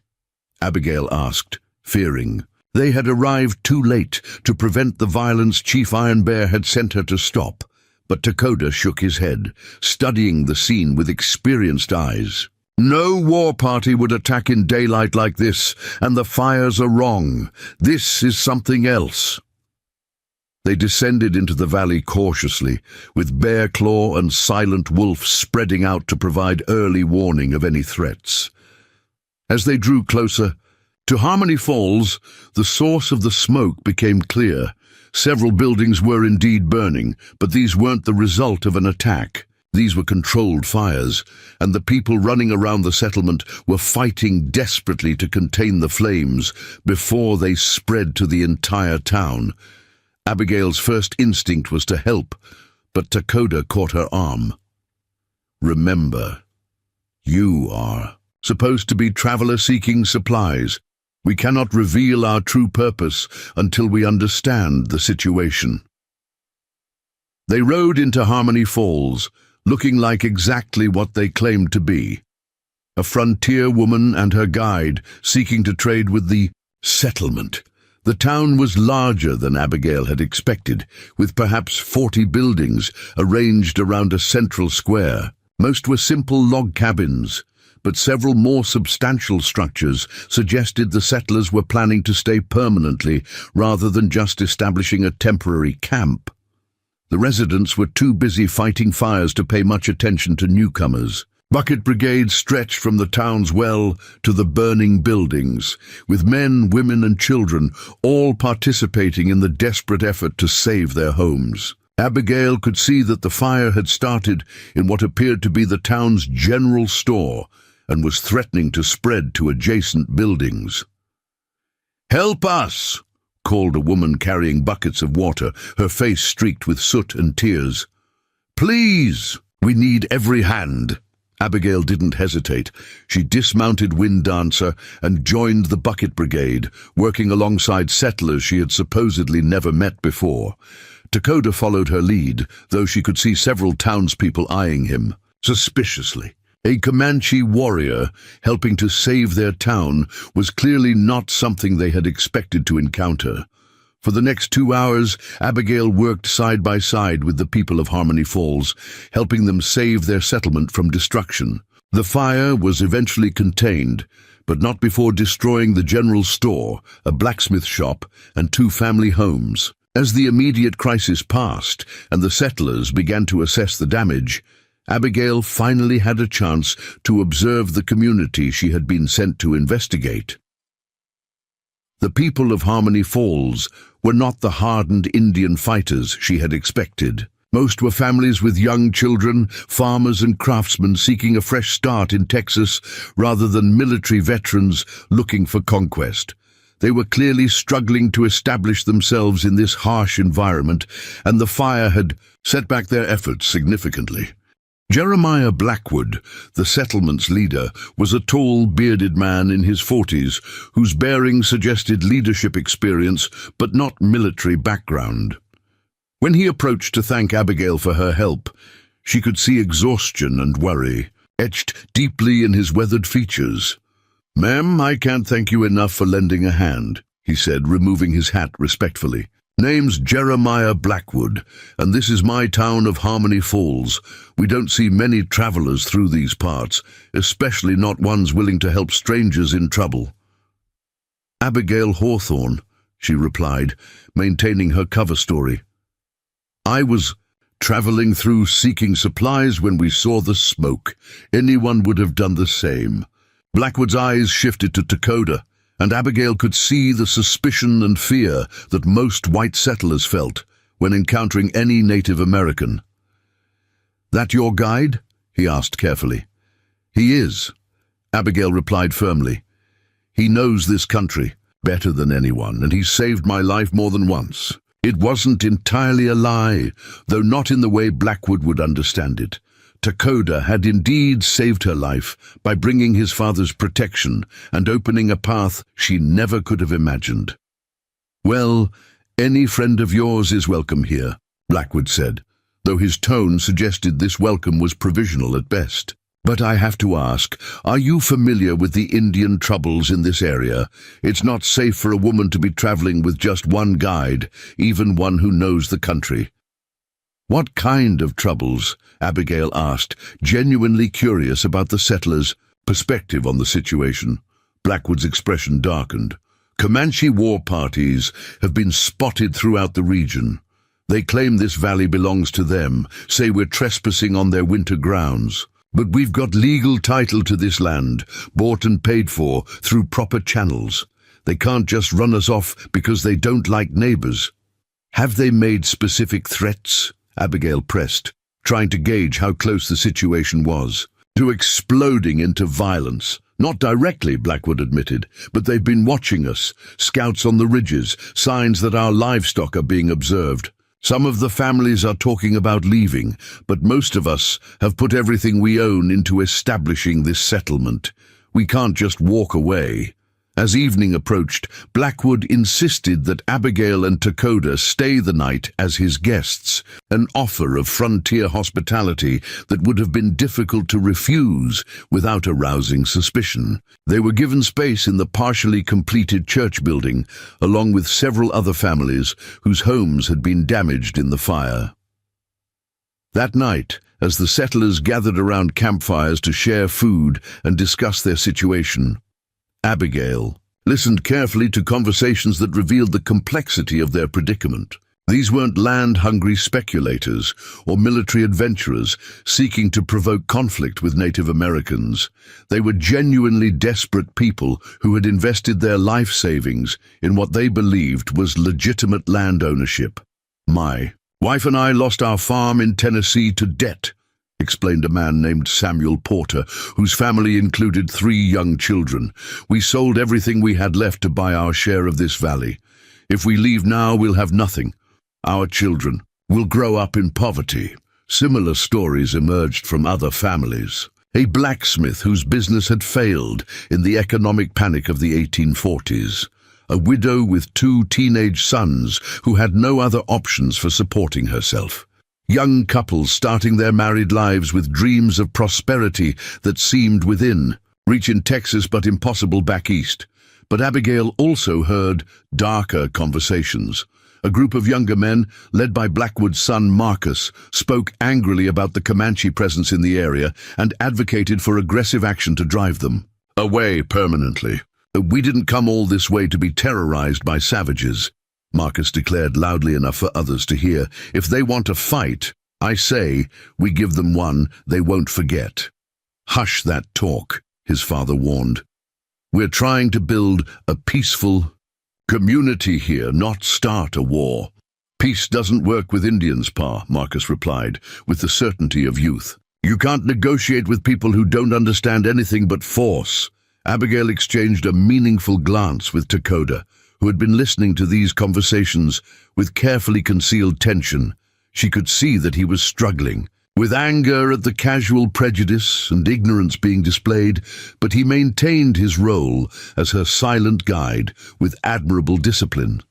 Abigail asked, fearing. They had arrived too late to prevent the violence Chief Iron Bear had sent her to stop. But Takoda shook his head, studying the scene with experienced eyes. "No war party would attack in daylight like this, and the fires are wrong. This is something else." They descended into the valley cautiously, with Bearclaw and Silent Wolf spreading out to provide early warning of any threats. As they drew closer to Harmony Falls, the source of the smoke became clear. Several buildings were indeed burning, but these weren't the result of an attack. These were controlled fires, and the people running around the settlement were fighting desperately to contain the flames before they spread to the entire town. Abigail's first instinct was to help, but Takoda caught her arm. "Remember, you are supposed to be traveler seeking supplies. We cannot reveal our true purpose until we understand the situation." They rode into Harmony Falls, looking like exactly what they claimed to be. A frontier woman and her guide seeking to trade with the settlement. The town was larger than Abigail had expected, with perhaps 40 buildings arranged around a central square. Most were simple log cabins, but several more substantial structures suggested the settlers were planning to stay permanently rather than just establishing a temporary camp. The residents were too busy fighting fires to pay much attention to newcomers. Bucket brigades stretched from the town's well to the burning buildings, with men, women and children all participating in the desperate effort to save their homes. Abigail could see that the fire had started in what appeared to be the town's general store and was threatening to spread to adjacent buildings. "Help us!" called a woman carrying buckets of water, her face streaked with soot and tears. "Please, we need every hand." Abigail didn't hesitate. She dismounted Wind Dancer and joined the bucket brigade, working alongside settlers she had supposedly never met before. Dakota followed her lead, though she could see several townspeople eyeing him suspiciously. A Comanche warrior helping to save their town was clearly not something they had expected to encounter. For the next 2 hours, Abigail worked side by side with the people of Harmony Falls, helping them save their settlement from destruction. The fire was eventually contained, but not before destroying the general store, a blacksmith shop, and 2 family homes. As the immediate crisis passed and the settlers began to assess the damage, Abigail finally had a chance to observe the community she had been sent to investigate. The people of Harmony Falls were not the hardened Indian fighters she had expected. Most were families with young children, farmers and craftsmen seeking a fresh start in Texas rather than military veterans looking for conquest. They were clearly struggling to establish themselves in this harsh environment, and the fire had set back their efforts significantly. Jeremiah Blackwood, the settlement's leader, was a tall, bearded man in his 40s, whose bearing suggested leadership experience but not military background. When he approached to thank Abigail for her help, she could see exhaustion and worry etched deeply in his weathered features. "Ma'am, I can't thank you enough for lending a hand," he said, removing his hat respectfully. "Name's Jeremiah Blackwood, and this is my town of Harmony Falls. We don't see many travelers through these parts, especially not ones willing to help strangers in trouble." "Abigail Hawthorne," she replied, maintaining her cover story. "I was traveling through seeking supplies when we saw the smoke. Anyone would have done the same." Blackwood's eyes shifted to Dakota, and Abigail could see the suspicion and fear that most white settlers felt when encountering any Native American. "That your guide?" he asked carefully. "He is," Abigail replied firmly. "He knows this country better than anyone, and he's saved my life more than once." It wasn't entirely a lie, though not in the way Blackwood would understand it. Dakota had indeed saved her life by bringing his father's protection and opening a path she never could have imagined. "Well, any friend of yours is welcome here," Blackwood said, though his tone suggested this welcome was provisional at best. "But I have to ask, are you familiar with the Indian troubles in this area? It's not safe for a woman to be traveling with just one guide, even one who knows the country." "What kind of troubles?" Abigail asked, genuinely curious about the settlers' perspective on the situation. Blackwood's expression darkened. "Comanche war parties have been spotted throughout the region. They claim this valley belongs to them, say we're trespassing on their winter grounds. But we've got legal title to this land, bought and paid for through proper channels. They can't just run us off because they don't like neighbors." "Have they made specific threats?" Abigail pressed, trying to gauge how close the situation was. "To exploding into violence." "Not directly," Blackwood admitted, "but they've been watching us, scouts on the ridges, signs that our livestock are being observed. Some of the families are talking about leaving, but most of us have put everything we own into establishing this settlement. We can't just walk away." As evening approached, Blackwood insisted that Abigail and Dakota stay the night as his guests, an offer of frontier hospitality that would have been difficult to refuse without arousing suspicion. They were given space in the partially completed church building, along with several other families whose homes had been damaged in the fire. That night, as the settlers gathered around campfires to share food and discuss their situation. Abigail listened carefully to conversations that revealed the complexity of their predicament. These weren't land-hungry speculators or military adventurers seeking to provoke conflict with Native Americans. They were genuinely desperate people who had invested their life savings in what they believed was legitimate land ownership. "My wife and I lost our farm in Tennessee to debt," explained a man named Samuel Porter, whose family included 3 young children. "We sold everything we had left to buy our share of this valley. If we leave now, we'll have nothing. Our children will grow up in poverty." Similar stories emerged from other families. A blacksmith whose business had failed in the economic panic of the 1840s. A widow with 2 teenage sons who had no other options for supporting herself. Young couples starting their married lives with dreams of prosperity that seemed within reach in Texas but impossible back east. But Abigail also heard darker conversations. A group of younger men, led by Blackwood's son Marcus, spoke angrily about the Comanche presence in the area and advocated for aggressive action to drive them away permanently. "We didn't come all this way to be terrorized by savages," Marcus declared loudly enough for others to hear. "If they want a fight, I say we give them one they won't forget." "Hush that talk," his father warned. "We're trying to build a peaceful community here, not start a war." "Peace doesn't work with Indians, Pa," Marcus replied, with the certainty of youth. "You can't negotiate with people who don't understand anything but force." Abigail exchanged a meaningful glance with Takoda, who had been listening to these conversations with carefully concealed tension. She could see that he was struggling with anger at the casual prejudice and ignorance being displayed, but he maintained his role as her silent guide with admirable discipline.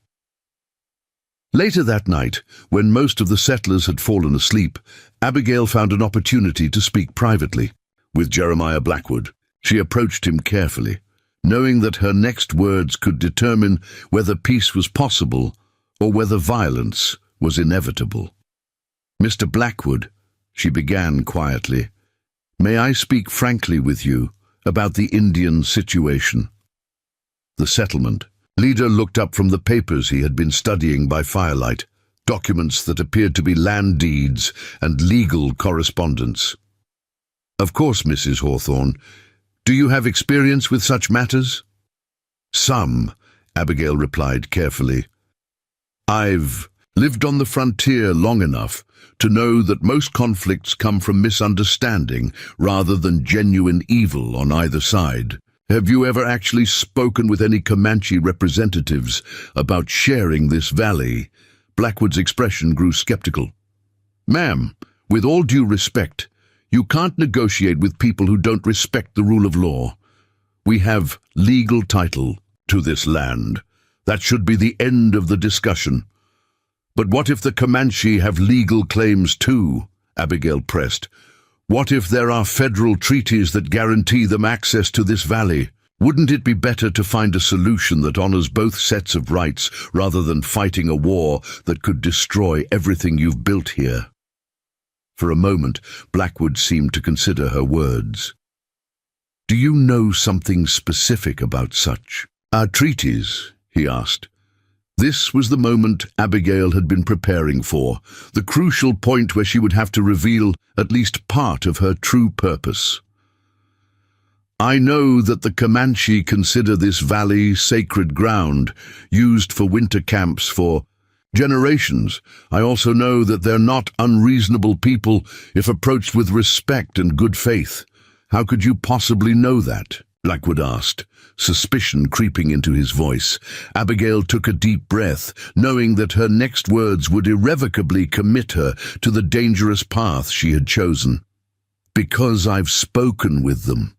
Later that night, when most of the settlers had fallen asleep, Abigail found an opportunity to speak privately with Jeremiah Blackwood. She approached him carefully, knowing that her next words could determine whether peace was possible or whether violence was inevitable. "Mr. Blackwood," she began quietly, "may I speak frankly with you about the Indian situation?" The settlement leader looked up from the papers he had been studying by firelight, documents that appeared to be land deeds and legal correspondence. "Of course, Mrs. Hawthorne. Do you have experience with such matters?" "Some," Abigail replied carefully. "I've lived on the frontier long enough to know that most conflicts come from misunderstanding rather than genuine evil on either side. Have you ever actually spoken with any Comanche representatives about sharing this valley?" Blackwood's expression grew skeptical. "Ma'am, with all due respect, you can't negotiate with people who don't respect the rule of law. We have legal title to this land. That should be the end of the discussion." "But what if the Comanche have legal claims too?" Abigail pressed. "What if there are federal treaties that guarantee them access to this valley? Wouldn't it be better to find a solution that honors both sets of rights rather than fighting a war that could destroy everything you've built here?" For a moment, Blackwood seemed to consider her words. "Do you know something specific about such treaties?" he asked. This was the moment Abigail had been preparing for, the crucial point where she would have to reveal at least part of her true purpose. "I know that the Comanche consider this valley sacred ground, used for winter camps for generations. I also know that they're not unreasonable people if approached with respect and good faith." "How could you possibly know that?" Blackwood asked, suspicion creeping into his voice. Abigail took a deep breath, knowing that her next words would irrevocably commit her to the dangerous path she had chosen. "Because I've spoken with them.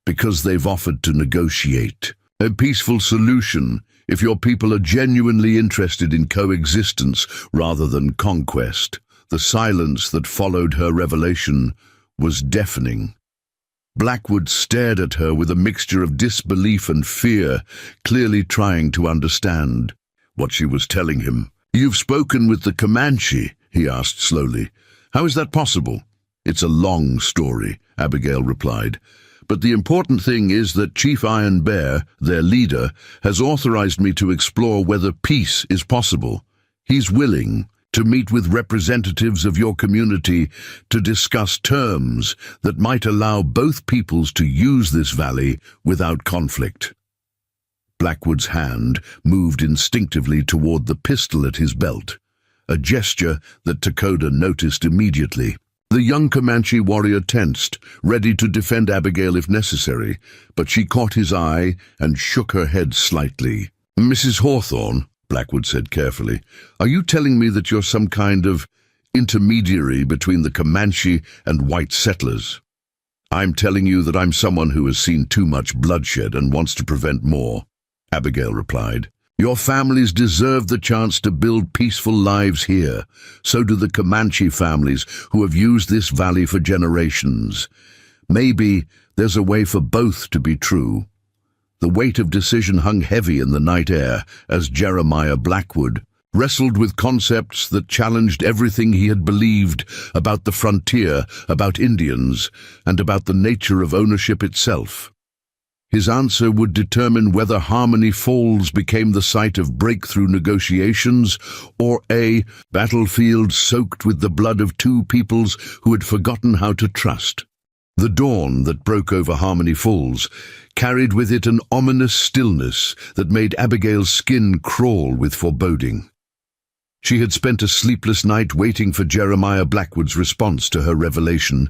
Because they've offered to negotiate a peaceful solution if your people are genuinely interested in coexistence rather than conquest." The silence that followed her revelation was deafening. Blackwood stared at her with a mixture of disbelief and fear, clearly trying to understand what she was telling him. "You've spoken with the Comanche?" he asked slowly. "How is that possible?" "It's a long story," Abigail replied. "But the important thing is that Chief Iron Bear, their leader, has authorized me to explore whether peace is possible. He's willing to meet with representatives of your community to discuss terms that might allow both peoples to use this valley without conflict." Blackwood's hand moved instinctively toward the pistol at his belt, a gesture that Takoda noticed immediately. The young Comanche warrior tensed, ready to defend Abigail if necessary, but she caught his eye and shook her head slightly. "Mrs. Hawthorne," Blackwood said carefully, "are you telling me that you're some kind of intermediary between the Comanche and white settlers?" "I'm telling you that I'm someone who has seen too much bloodshed and wants to prevent more," Abigail replied. "Your families deserve the chance to build peaceful lives here. So do the Comanche families who have used this valley for generations. Maybe there's a way for both to be true." The weight of decision hung heavy in the night air as Jeremiah Blackwood wrestled with concepts that challenged everything he had believed about the frontier, about Indians, and about the nature of ownership itself. His answer would determine whether Harmony Falls became the site of breakthrough negotiations or a battlefield soaked with the blood of two peoples who had forgotten how to trust. The dawn that broke over Harmony Falls carried with it an ominous stillness that made Abigail's skin crawl with foreboding. She had spent a sleepless night waiting for Jeremiah Blackwood's response to her revelation,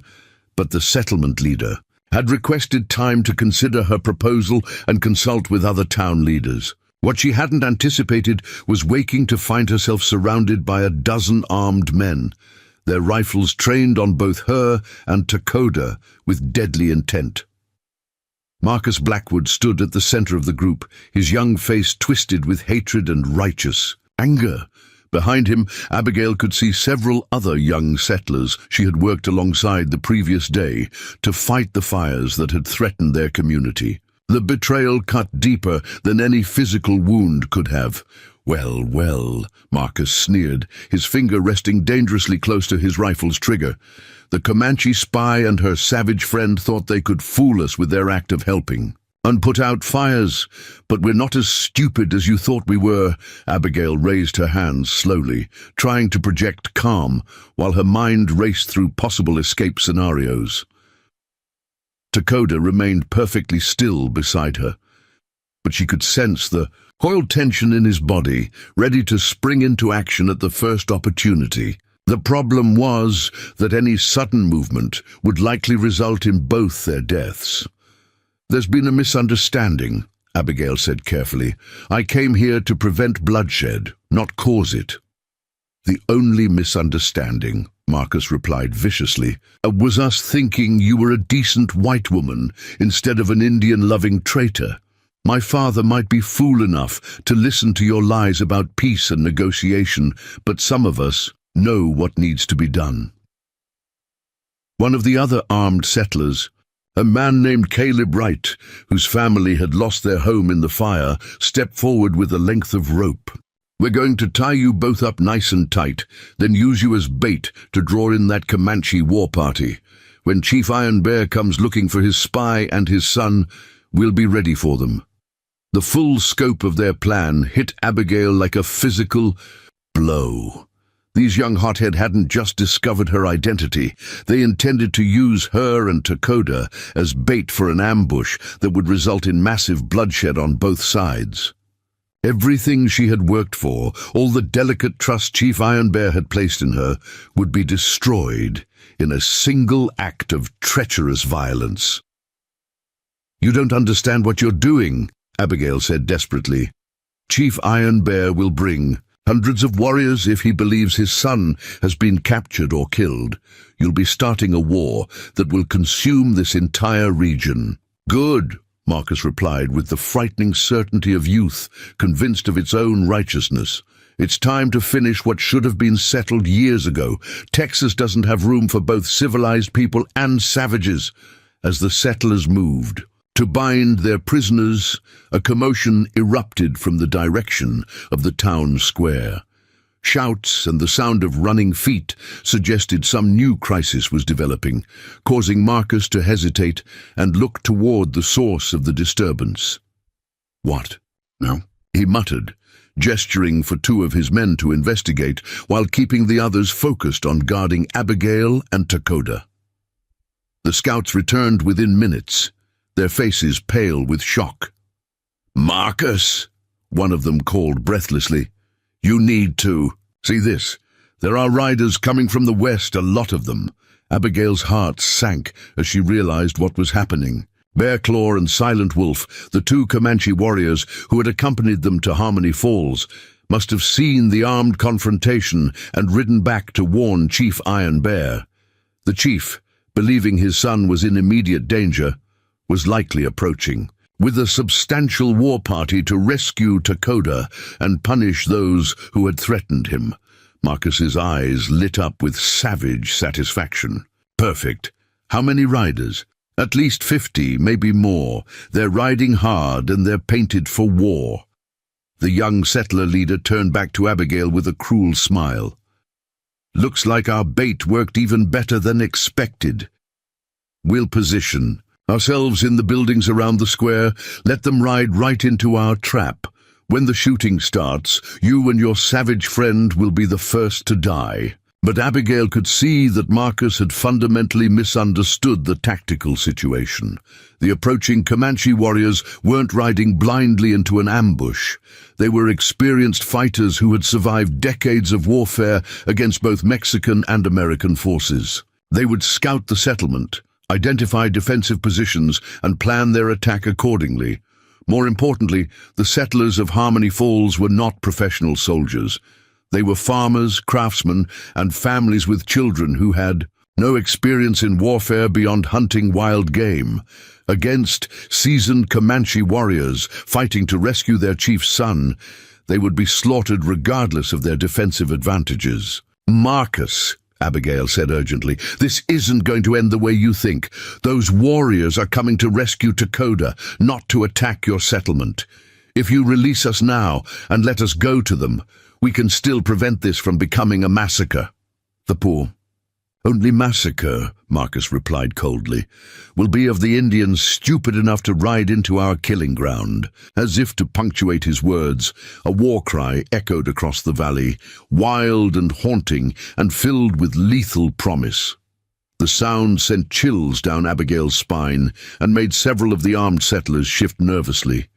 but the settlement leader had requested time to consider her proposal and consult with other town leaders. What she hadn't anticipated was waking to find herself surrounded by a dozen armed men, their rifles trained on both her and Takoda with deadly intent. Marcus Blackwood stood at the center of the group, his young face twisted with hatred and righteous anger. Behind him, Abigail could see several other young settlers she had worked alongside the previous day to fight the fires that had threatened their community. The betrayal cut deeper than any physical wound could have. "Well, well," Marcus sneered, his finger resting dangerously close to his rifle's trigger. "The Comanche spy and her savage friend thought they could fool us with their act of helping and put out fires, but we're not as stupid as you thought we were." Abigail raised her hands slowly, trying to project calm while her mind raced through possible escape scenarios. Takoda remained perfectly still beside her, but she could sense the coiled tension in his body, ready to spring into action at the first opportunity. The problem was that any sudden movement would likely result in both their deaths. "There's been a misunderstanding," Abigail said carefully. "I came here to prevent bloodshed, not cause it." "The only misunderstanding," Marcus replied viciously, "was us thinking you were a decent white woman instead of an Indian-loving traitor. My father might be fool enough to listen to your lies about peace and negotiation, but some of us know what needs to be done." One of the other armed settlers, a man named Caleb Wright, whose family had lost their home in the fire, stepped forward with a length of rope. "We're going to tie you both up nice and tight, then use you as bait to draw in that Comanche war party. When Chief Iron Bear comes looking for his spy and his son, we'll be ready for them." The full scope of their plan hit Abigail like a physical blow. These young hothead hadn't just discovered her identity. They intended to use her and Takoda as bait for an ambush that would result in massive bloodshed on both sides. Everything she had worked for, all the delicate trust Chief Iron Bear had placed in her, would be destroyed in a single act of treacherous violence. "You don't understand what you're doing," Abigail said desperately. "Chief Iron Bear will bring hundreds of warriors if he believes his son has been captured or killed. You'll be starting a war that will consume this entire region." "Good," Marcus replied with the frightening certainty of youth, convinced of its own righteousness. "It's time to finish what should have been settled years ago. Texas doesn't have room for both civilized people and savages." As the settlers moved to bind their prisoners, a commotion erupted from the direction of the town square. Shouts and the sound of running feet suggested some new crisis was developing, causing Marcus to hesitate and look toward the source of the disturbance. "What? No?" he muttered, gesturing for two of his men to investigate while keeping the others focused on guarding Abigail and Takoda. The scouts returned within minutes, their faces pale with shock. "Marcus," one of them called breathlessly, "you need to see this. There are riders coming from the west, a lot of them." Abigail's heart sank as she realized what was happening. Bearclaw and Silent Wolf, the two Comanche warriors who had accompanied them to Harmony Falls, must have seen the armed confrontation and ridden back to warn Chief Iron Bear. The chief, believing his son was in immediate danger, was likely approaching, with a substantial war party to rescue Takoda and punish those who had threatened him. Marcus's eyes lit up with savage satisfaction. Perfect. How many riders? At least 50, maybe more. They're riding hard and they're painted for war. The young settler leader turned back to Abigail with a cruel smile. "Looks like our bait worked even better than expected. We'll position ourselves in the buildings around the square, let them ride right into our trap. When the shooting starts, you and your savage friend will be the first to die." But Abigail could see that Marcus had fundamentally misunderstood the tactical situation. The approaching Comanche warriors weren't riding blindly into an ambush. They were experienced fighters who had survived decades of warfare against both Mexican and American forces. They would scout the settlement, identify defensive positions, and plan their attack accordingly. More importantly, the settlers of Harmony Falls were not professional soldiers. They were farmers, craftsmen, and families with children who had no experience in warfare beyond hunting wild game. Against seasoned Comanche warriors fighting to rescue their chief's son, they would be slaughtered regardless of their defensive advantages. "Marcus," Abigail said urgently, "this isn't going to end the way you think. Those warriors are coming to rescue Takoda, not to attack your settlement. If you release us now and let us go to them, we can still prevent this from becoming a massacre." "The poor only massacre," Marcus replied coldly, "will be of the Indians stupid enough to ride into our killing ground." As if to punctuate his words, a war cry echoed across the valley, wild and haunting and filled with lethal promise. The sound sent chills down Abigail's spine and made several of the armed settlers shift nervously.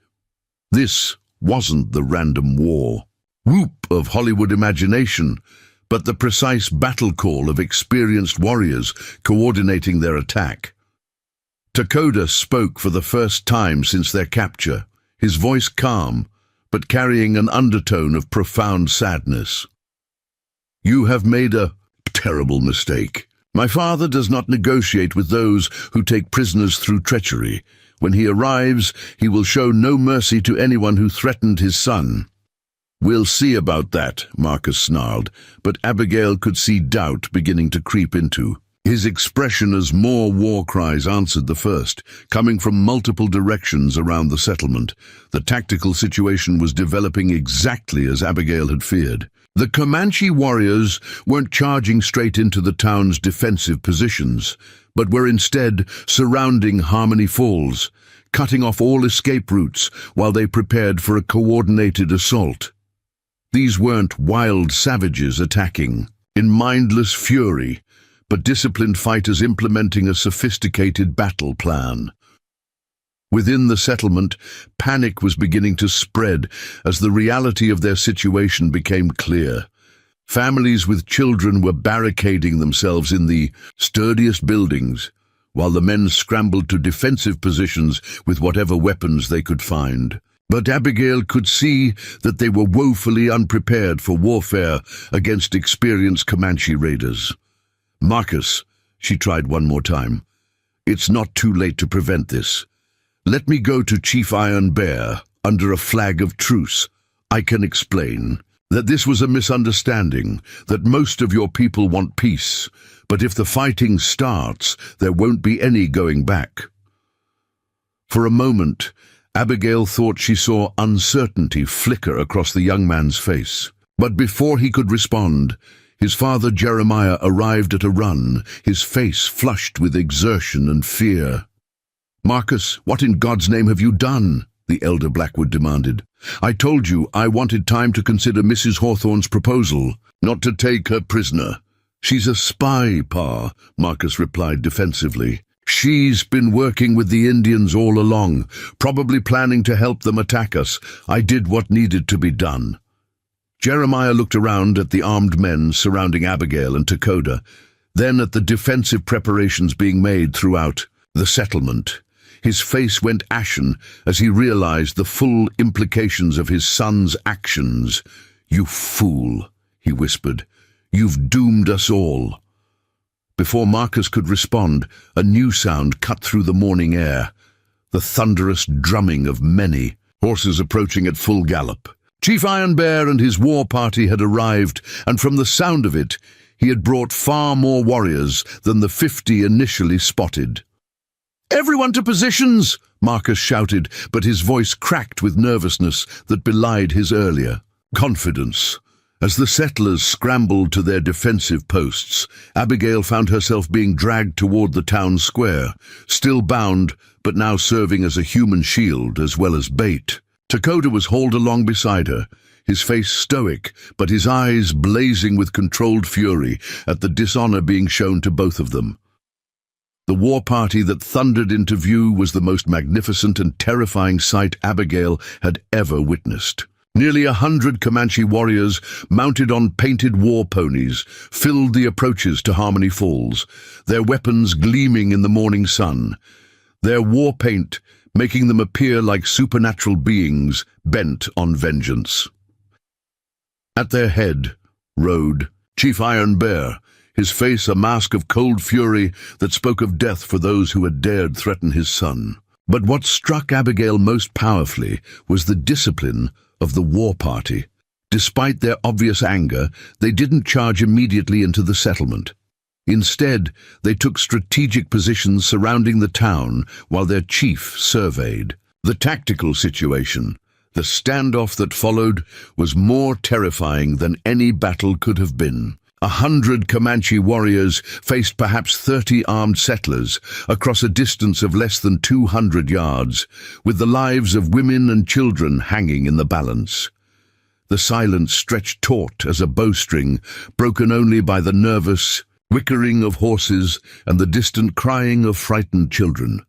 This wasn't the random war whoop of Hollywood imagination, but the precise battle call of experienced warriors coordinating their attack. Takoda spoke for the first time since their capture, his voice calm, but carrying an undertone of profound sadness. "You have made a terrible mistake. My father does not negotiate with those who take prisoners through treachery. When he arrives, he will show no mercy to anyone who threatened his son." "We'll see about that," Marcus snarled, but Abigail could see doubt beginning to creep into his expression as more war cries answered the first, coming from multiple directions around the settlement. The tactical situation was developing exactly as Abigail had feared. The Comanche warriors weren't charging straight into the town's defensive positions, but were instead surrounding Harmony Falls, cutting off all escape routes while they prepared for a coordinated assault. These weren't wild savages attacking in mindless fury, but disciplined fighters implementing a sophisticated battle plan. Within the settlement, panic was beginning to spread as the reality of their situation became clear. Families with children were barricading themselves in the sturdiest buildings, while the men scrambled to defensive positions with whatever weapons they could find. But Abigail could see that they were woefully unprepared for warfare against experienced Comanche raiders. "Marcus," she tried one more time, "it's not too late to prevent this. Let me go to Chief Iron Bear under a flag of truce. I can explain that this was a misunderstanding, that most of your people want peace, but if the fighting starts, there won't be any going back." For a moment, Abigail thought she saw uncertainty flicker across the young man's face. But before he could respond, his father Jeremiah arrived at a run, his face flushed with exertion and fear. "Marcus, what in God's name have you done?" the elder Blackwood demanded. "I told you I wanted time to consider Mrs. Hawthorne's proposal, not to take her prisoner." "She's a spy, Pa," Marcus replied defensively. "She's been working with the Indians all along, probably planning to help them attack us. I did what needed to be done." Jeremiah looked around at the armed men surrounding Abigail and Dakota, then at the defensive preparations being made throughout the settlement. His face went ashen as he realized the full implications of his son's actions. "You fool," he whispered. "You've doomed us all." Before Marcus could respond, a new sound cut through the morning air, the thunderous drumming of many horses approaching at full gallop. Chief Iron Bear and his war party had arrived, and from the sound of it, he had brought far more warriors than the 50 initially spotted. "Everyone to positions!" Marcus shouted, but his voice cracked with nervousness that belied his earlier confidence. As the settlers scrambled to their defensive posts, Abigail found herself being dragged toward the town square, still bound, but now serving as a human shield as well as bait. Dakota was hauled along beside her, his face stoic, but his eyes blazing with controlled fury at the dishonor being shown to both of them. The war party that thundered into view was the most magnificent and terrifying sight Abigail had ever witnessed. Nearly 100 Comanche warriors, mounted on painted war ponies, filled the approaches to Harmony Falls, their weapons gleaming in the morning sun, their war paint making them appear like supernatural beings bent on vengeance. At their head rode Chief Iron Bear, his face a mask of cold fury that spoke of death for those who had dared threaten his son. But what struck Abigail most powerfully was the discipline of the war party. Despite their obvious anger, they didn't charge immediately into the settlement. Instead, they took strategic positions surrounding the town while their chief surveyed. The tactical situation, the standoff that followed, was more terrifying than any battle could have been. 100 Comanche warriors faced perhaps 30 armed settlers across a distance of less than 200 yards, with the lives of women and children hanging in the balance. The silence stretched taut as a bowstring, broken only by the nervous whickering of horses and the distant crying of frightened children.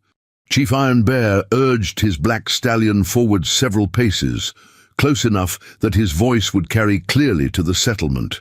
Chief Iron Bear urged his black stallion forward several paces, close enough that his voice would carry clearly to the settlement.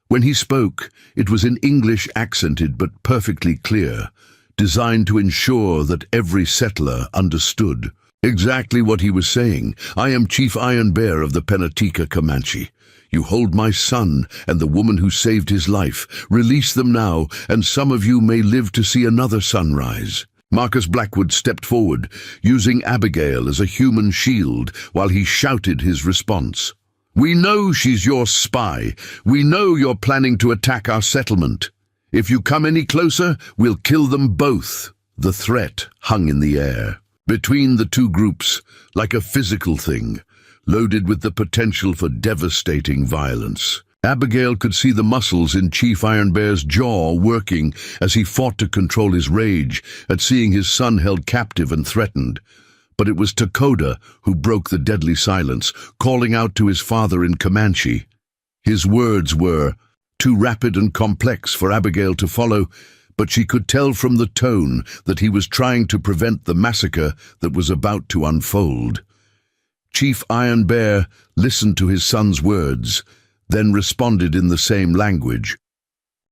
When he spoke, it was in English accented but perfectly clear, designed to ensure that every settler understood exactly what he was saying. "I am Chief Iron Bear of the Penatica Comanche. You hold my son and the woman who saved his life. Release them now, and some of you may live to see another sunrise." Marcus Blackwood stepped forward, using Abigail as a human shield while he shouted his response. "We know she's your spy. We know you're planning to attack our settlement. If you come any closer, we'll kill them both." The threat hung in the air, between the two groups, like a physical thing, loaded with the potential for devastating violence. Abigail could see the muscles in Chief Iron Bear's jaw working as he fought to control his rage at seeing his son held captive and threatened. But it was Dakota who broke the deadly silence, calling out to his father in Comanche. His words were too rapid and complex for Abigail to follow, but she could tell from the tone that he was trying to prevent the massacre that was about to unfold. Chief Iron Bear listened to his son's words, then responded in the same language.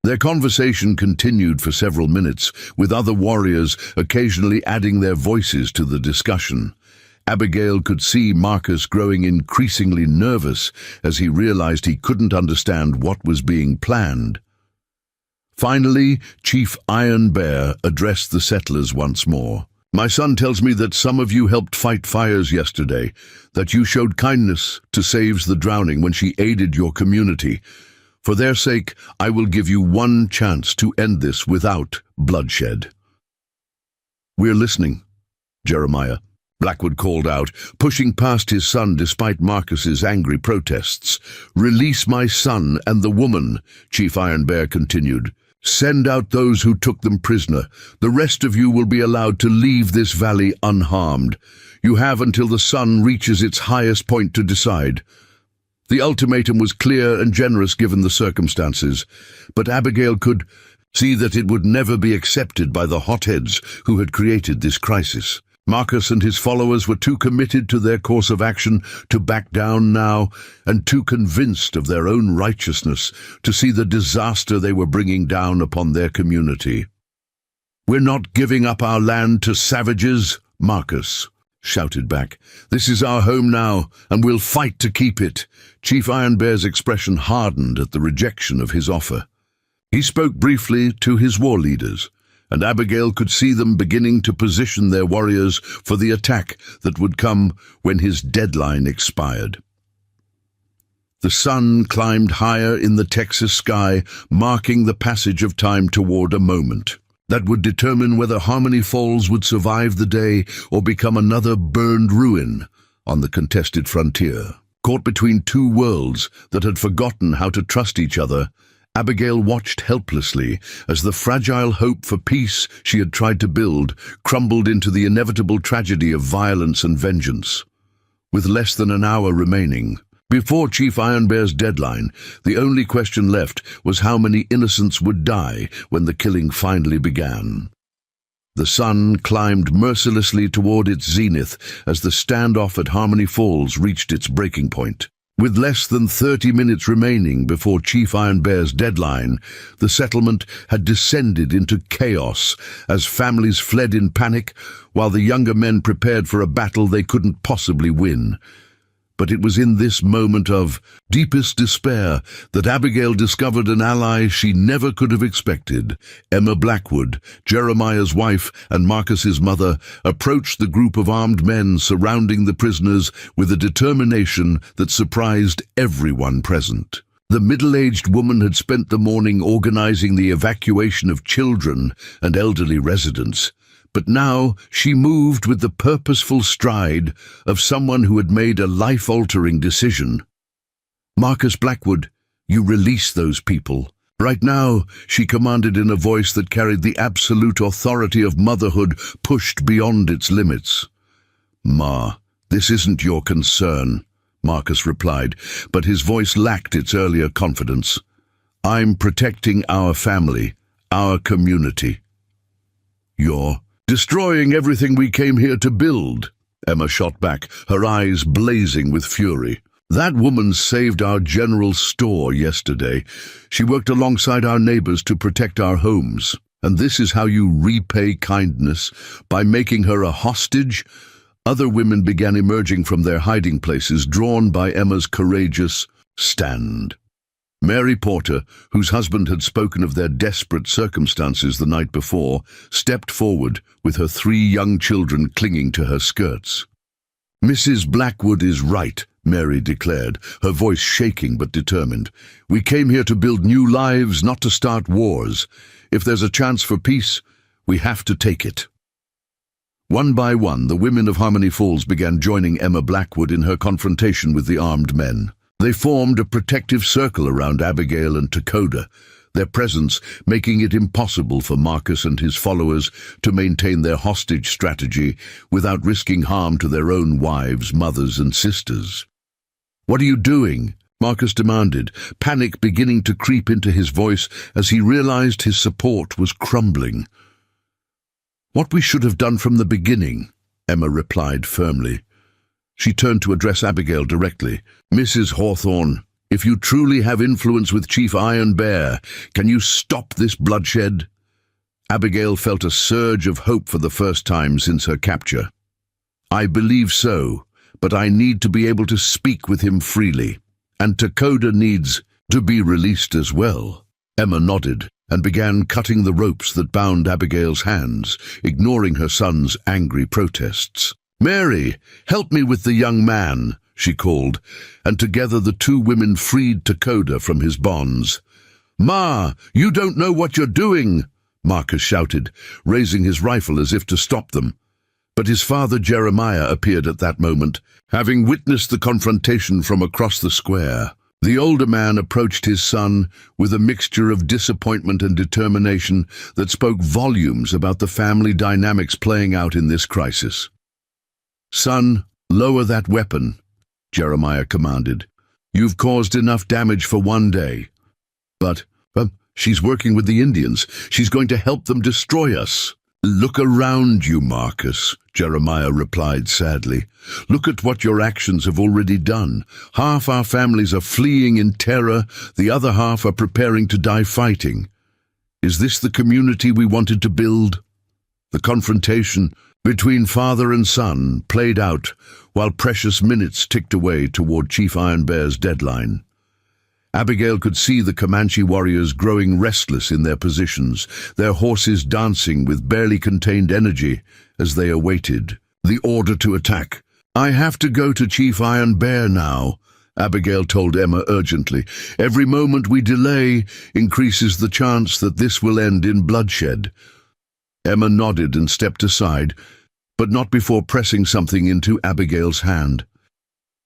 Their conversation continued for several minutes, with other warriors occasionally adding their voices to the discussion. Abigail could see Marcus growing increasingly nervous as he realized he couldn't understand what was being planned. Finally, Chief Iron Bear addressed the settlers once more. "My son tells me that some of you helped fight fires yesterday, that you showed kindness to Saves the Drowning when she aided your community. For their sake, I will give you one chance to end this without bloodshed." "We're listening, Jeremiah," Blackwood called out, pushing past his son despite Marcus's angry protests. "Release my son and the woman," Chief Iron Bear continued. "Send out those who took them prisoner. The rest of you will be allowed to leave this valley unharmed. You have until the sun reaches its highest point to decide." The ultimatum was clear and generous given the circumstances, but Abigail could see that it would never be accepted by the hotheads who had created this crisis. Marcus and his followers were too committed to their course of action to back down now, and too convinced of their own righteousness to see the disaster they were bringing down upon their community. "We're not giving up our land to savages," Marcus shouted back. "This is our home now, and we'll fight to keep it." Chief Iron Bear's expression hardened at the rejection of his offer. He spoke briefly to his war leaders, and Abigail could see them beginning to position their warriors for the attack that would come when his deadline expired. The sun climbed higher in the Texas sky, marking the passage of time toward a moment that would determine whether Harmony Falls would survive the day or become another burned ruin on the contested frontier. Caught between two worlds that had forgotten how to trust each other, Abigail watched helplessly as the fragile hope for peace she had tried to build crumbled into the inevitable tragedy of violence and vengeance. With less than an hour remaining, before Chief Iron Bear's deadline, the only question left was how many innocents would die when the killing finally began. The sun climbed mercilessly toward its zenith as the standoff at Harmony Falls reached its breaking point. With less than 30 minutes remaining before Chief Iron Bear's deadline, the settlement had descended into chaos as families fled in panic while the younger men prepared for a battle they couldn't possibly win. But it was in this moment of deepest despair that Abigail discovered an ally she never could have expected. Emma Blackwood, Jeremiah's wife and Marcus's mother, approached the group of armed men surrounding the prisoners with a determination that surprised everyone present. The middle-aged woman had spent the morning organizing the evacuation of children and elderly residents, but now she moved with the purposeful stride of someone who had made a life-altering decision. "Marcus Blackwood, you release those people. Right now," she commanded in a voice that carried the absolute authority of motherhood pushed beyond its limits. "Ma, this isn't your concern," Marcus replied, but his voice lacked its earlier confidence. "I'm protecting our family, our community." "You're destroying everything we came here to build," Emma shot back, her eyes blazing with fury. "That woman saved our general store yesterday. She worked alongside our neighbors to protect our homes. And this is how you repay kindness, by making her a hostage?" Other women began emerging from their hiding places, drawn by Emma's courageous stand. Mary Porter, whose husband had spoken of their desperate circumstances the night before, stepped forward with her 3 young children clinging to her skirts. "Mrs. Blackwood is right," Mary declared, her voice shaking but determined. "We came here to build new lives, not to start wars. If there's a chance for peace, we have to take it." One by one, the women of Harmony Falls began joining Emma Blackwood in her confrontation with the armed men. They formed a protective circle around Abigail and Dakota, their presence making it impossible for Marcus and his followers to maintain their hostage strategy without risking harm to their own wives, mothers, and sisters. "What are you doing?" Marcus demanded, panic beginning to creep into his voice as he realized his support was crumbling. "What we should have done from the beginning," Emma replied firmly. She turned to address Abigail directly. "Mrs. Hawthorne, if you truly have influence with Chief Iron Bear, can you stop this bloodshed?" Abigail felt a surge of hope for the first time since her capture. "I believe so, but I need to be able to speak with him freely. And Dakota needs to be released as well." Emma nodded and began cutting the ropes that bound Abigail's hands, ignoring her son's angry protests. "Mary, help me with the young man," she called, and together the 2 women freed Dakota from his bonds. "Ma, you don't know what you're doing," Marcus shouted, raising his rifle as if to stop them. But his father Jeremiah appeared at that moment, having witnessed the confrontation from across the square. The older man approached his son with a mixture of disappointment and determination that spoke volumes about the family dynamics playing out in this crisis. "Son, lower that weapon," Jeremiah commanded. "You've caused enough damage for one day." "But, she's working with the Indians. She's going to help them destroy us." "Look around you, Marcus," Jeremiah replied sadly. "Look at what your actions have already done. Half our families are fleeing in terror, the other half are preparing to die fighting. Is this the community we wanted to build?" The confrontation between father and son played out while precious minutes ticked away toward Chief Iron Bear's deadline. Abigail could see the Comanche warriors growing restless in their positions, their horses dancing with barely contained energy as they awaited the order to attack. "I have to go to Chief Iron Bear now," Abigail told Emma urgently. "Every moment we delay increases the chance that this will end in bloodshed." Emma nodded and stepped aside, but not before pressing something into Abigail's hand.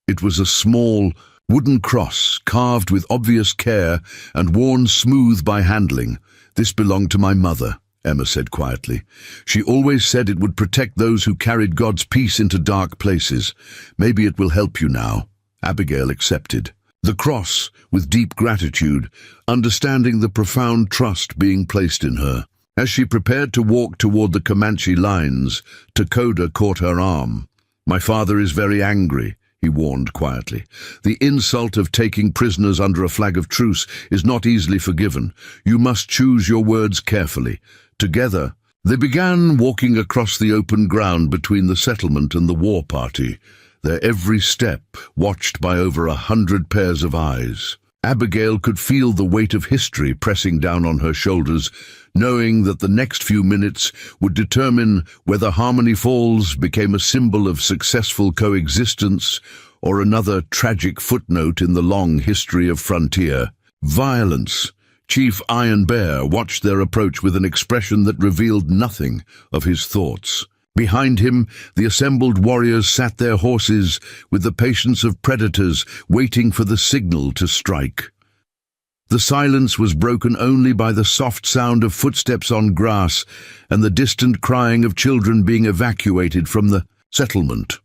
It was a small, wooden cross carved with obvious care and worn smooth by handling. "This belonged to my mother," Emma said quietly. "She always said it would protect those who carried God's peace into dark places. Maybe it will help you now." Abigail accepted the cross with deep gratitude, understanding the profound trust being placed in her. As she prepared to walk toward the Comanche lines, Dakota caught her arm. "My father is very angry," he warned quietly. "The insult of taking prisoners under a flag of truce is not easily forgiven. You must choose your words carefully." Together, they began walking across the open ground between the settlement and the war party, their every step watched by over 100 pairs of eyes. Abigail could feel the weight of history pressing down on her shoulders, knowing that the next few minutes would determine whether Harmony Falls became a symbol of successful coexistence or another tragic footnote in the long history of frontier violence. Chief Iron Bear watched their approach with an expression that revealed nothing of his thoughts. Behind him, the assembled warriors sat their horses with the patience of predators waiting for the signal to strike. The silence was broken only by the soft sound of footsteps on grass and the distant crying of children being evacuated from the settlement.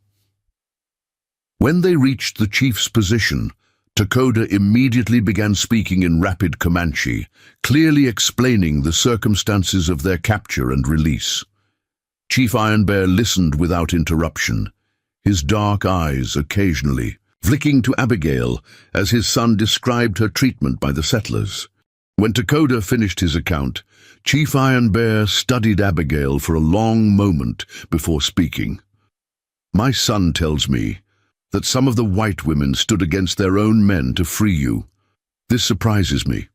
When they reached the chief's position, Dakota immediately began speaking in rapid Comanche, clearly explaining the circumstances of their capture and release. Chief Iron Bear listened without interruption, his dark eyes occasionally flicking to Abigail as his son described her treatment by the settlers. When Dakota finished his account, Chief Iron Bear studied Abigail for a long moment before speaking. "My son tells me that some of the white women stood against their own men to free you. This surprises me."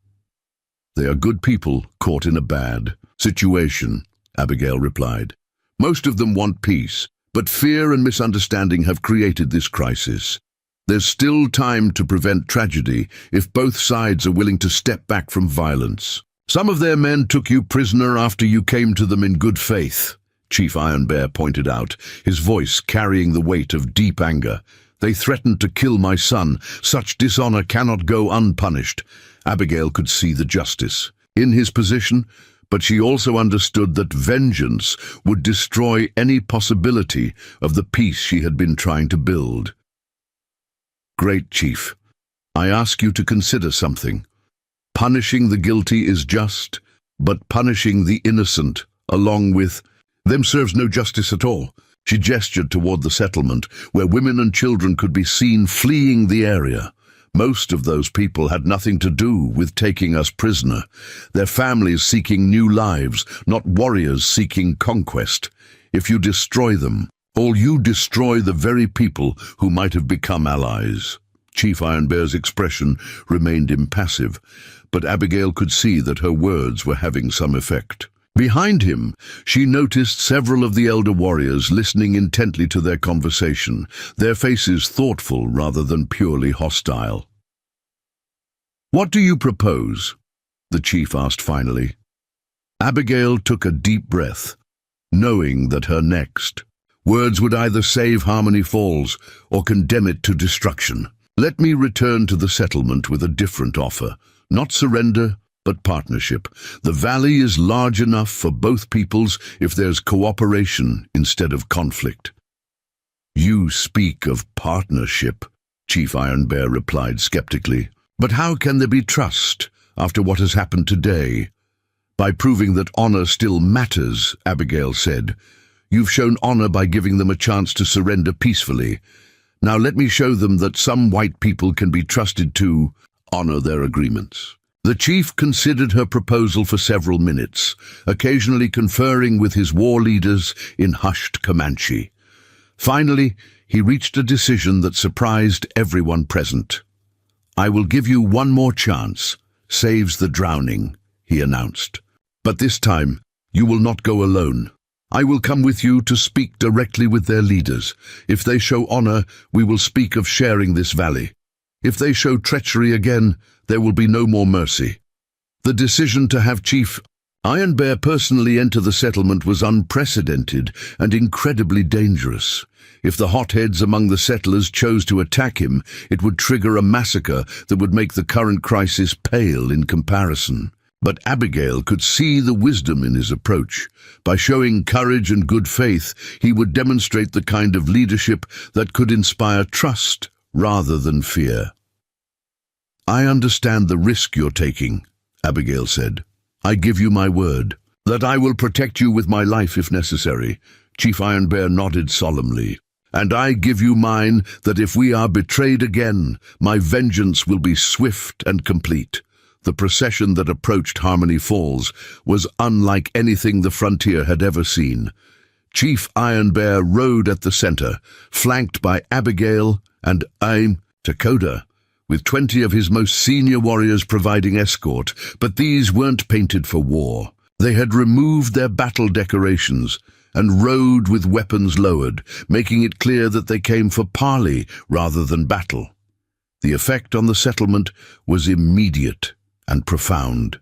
"They are good people caught in a bad situation," Abigail replied. "Most of them want peace, but fear and misunderstanding have created this crisis. There's still time to prevent tragedy if both sides are willing to step back from violence. Some of their men took you prisoner after you came to them in good faith," Chief Iron Bear pointed out, his voice carrying the weight of deep anger. "They threatened to kill my son. Such dishonor cannot go unpunished." Abigail could see the justice in his position, but she also understood that vengeance would destroy any possibility of the peace she had been trying to build. "Great, Chief. I ask you to consider something. Punishing the guilty is just, but punishing the innocent, along with them, serves no justice at all." She gestured toward the settlement, where women and children could be seen fleeing the area. "Most of those people had nothing to do with taking us prisoner. Their families seeking new lives, not warriors seeking conquest. If you destroy them, or you destroy the very people who might have become allies." Chief Iron Bear's expression remained impassive, but Abigail could see that her words were having some effect. Behind him, she noticed several of the elder warriors listening intently to their conversation, their faces thoughtful rather than purely hostile. "What do you propose?" the chief asked finally. Abigail took a deep breath, knowing that her next Words would either save Harmony Falls or condemn it to destruction. Let me return to the settlement with a different offer. Not surrender, but partnership. The valley is large enough for both peoples if there's cooperation instead of conflict. You speak of partnership, Chief Iron Bear replied skeptically. But how can there be trust after what has happened today? By proving that honor still matters, Abigail said. You've shown honor by giving them a chance to surrender peacefully. Now let me show them that some white people can be trusted to honor their agreements. The chief considered her proposal for several minutes, occasionally conferring with his war leaders in hushed Comanche. Finally, he reached a decision that surprised everyone present. I will give you one more chance. Saves the drowning, he announced. But this time, you will not go alone. I will come with you to speak directly with their leaders. If they show honor, we will speak of sharing this valley. If they show treachery again, there will be no more mercy. The decision to have Chief Iron Bear personally enter the settlement was unprecedented and incredibly dangerous. If the hotheads among the settlers chose to attack him, it would trigger a massacre that would make the current crisis pale in comparison. But Abigail could see the wisdom in his approach. By showing courage and good faith, he would demonstrate the kind of leadership that could inspire trust rather than fear. I understand the risk you're taking, Abigail said. I give you my word that I will protect you with my life if necessary. Chief Iron Bear nodded solemnly. And I give you mine that if we are betrayed again, my vengeance will be swift and complete. The procession that approached Harmony Falls was unlike anything the frontier had ever seen. Chief Iron Bear rode at the center, flanked by Abigail and Dakota, with 20 of his most senior warriors providing escort, but these weren't painted for war. They had removed their battle decorations and rode with weapons lowered, making it clear that they came for parley rather than battle. The effect on the settlement was immediate and profound.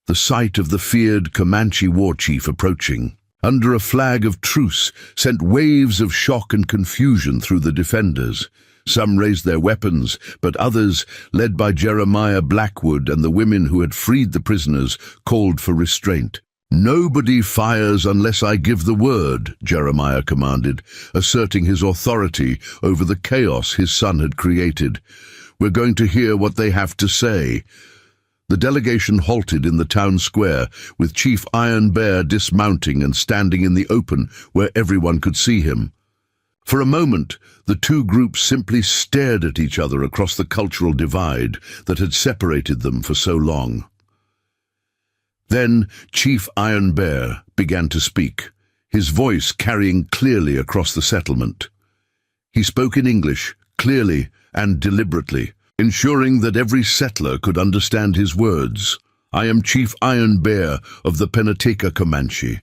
The sight of the feared Comanche war chief approaching, under a flag of truce, sent waves of shock and confusion through the defenders. Some raised their weapons, but others, led by Jeremiah Blackwood and the women who had freed the prisoners, called for restraint. Nobody fires unless I give the word, Jeremiah commanded, asserting his authority over the chaos his son had created. We're going to hear what they have to say. The delegation halted in the town square, with Chief Iron Bear dismounting and standing in the open where everyone could see him. For a moment, the two groups simply stared at each other across the cultural divide that had separated them for so long. Then Chief Iron Bear began to speak, his voice carrying clearly across the settlement. He spoke in English, clearly and deliberately, ensuring that every settler could understand his words. I am Chief Iron Bear of the Penateka Comanche.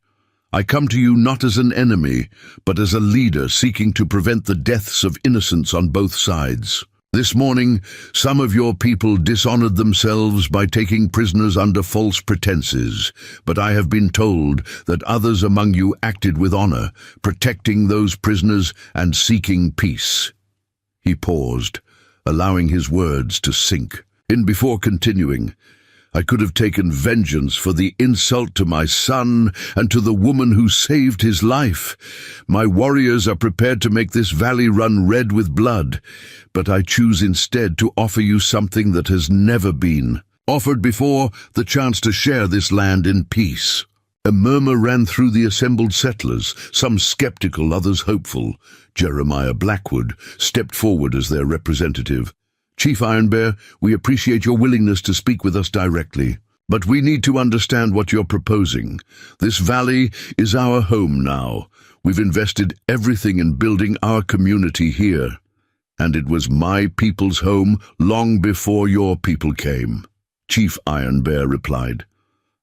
I come to you not as an enemy, but as a leader seeking to prevent the deaths of innocents on both sides. This morning, some of your people dishonored themselves by taking prisoners under false pretenses, but I have been told that others among you acted with honor, protecting those prisoners and seeking peace. He paused, allowing his words to sink. Before continuing, I could have taken vengeance for the insult to my son and to the woman who saved his life. My warriors are prepared to make this valley run red with blood, but I choose instead to offer you something that has never been offered before, the chance to share this land in peace. A murmur ran through the assembled settlers, some skeptical, others hopeful. Jeremiah Blackwood stepped forward as their representative. Chief Iron Bear, we appreciate your willingness to speak with us directly, but we need to understand what you're proposing. This valley is our home now. We've invested everything in building our community here, and it was my people's home long before your people came. Chief Iron Bear replied.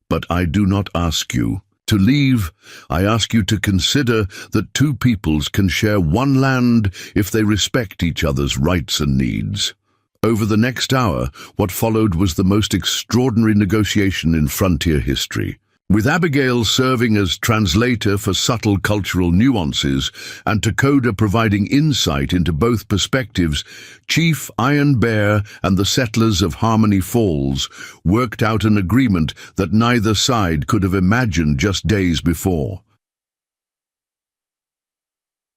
But I do not ask you to leave. I ask you to consider that two peoples can share one land if they respect each other's rights and needs. Over the next hour, what followed was the most extraordinary negotiation in frontier history. With Abigail serving as translator for subtle cultural nuances and Takoda providing insight into both perspectives, Chief Iron Bear and the settlers of Harmony Falls worked out an agreement that neither side could have imagined just days before.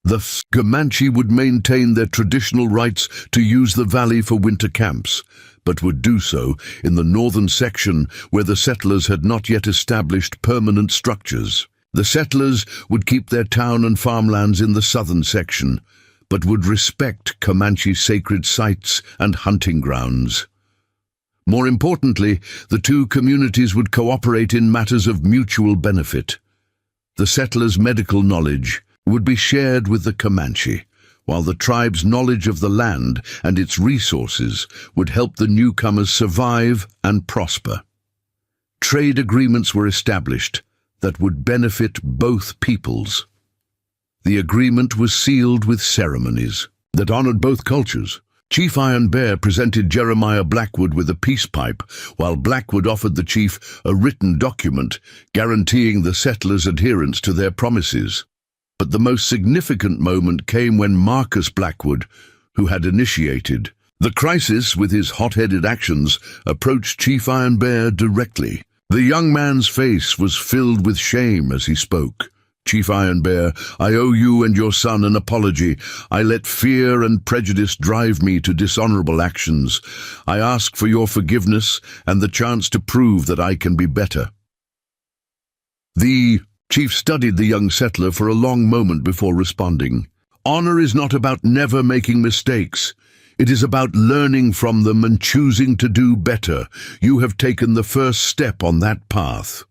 The Comanche would maintain their traditional rights to use the valley for winter camps, but would do so in the northern section where the settlers had not yet established permanent structures. The settlers would keep their town and farmlands in the southern section, but would respect Comanche sacred sites and hunting grounds. More importantly, the two communities would cooperate in matters of mutual benefit. The settlers' medical knowledge would be shared with the Comanche, while the tribe's knowledge of the land and its resources would help the newcomers survive and prosper. Trade agreements were established that would benefit both peoples. The agreement was sealed with ceremonies that honored both cultures. Chief Iron Bear presented Jeremiah Blackwood with a peace pipe, while Blackwood offered the chief a written document guaranteeing the settlers' adherence to their promises. But the most significant moment came when Marcus Blackwood, who had initiated the crisis with his hot-headed actions, approached Chief Iron Bear directly. The young man's face was filled with shame as he spoke. "Chief Iron Bear, I owe you and your son an apology. I let fear and prejudice drive me to dishonorable actions. I ask for your forgiveness and the chance to prove that I can be better." The chief studied the young settler for a long moment before responding. "Honor is not about never making mistakes. It is about learning from them and choosing to do better. You have taken the first step on that path."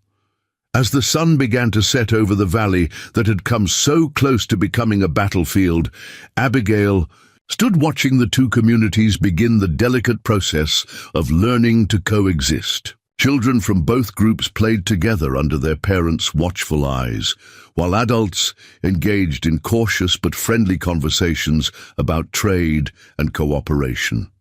As the sun began to set over the valley that had come so close to becoming a battlefield, Abigail stood watching the two communities begin the delicate process of learning to coexist. Children from both groups played together under their parents' watchful eyes, while adults engaged in cautious but friendly conversations about trade and cooperation.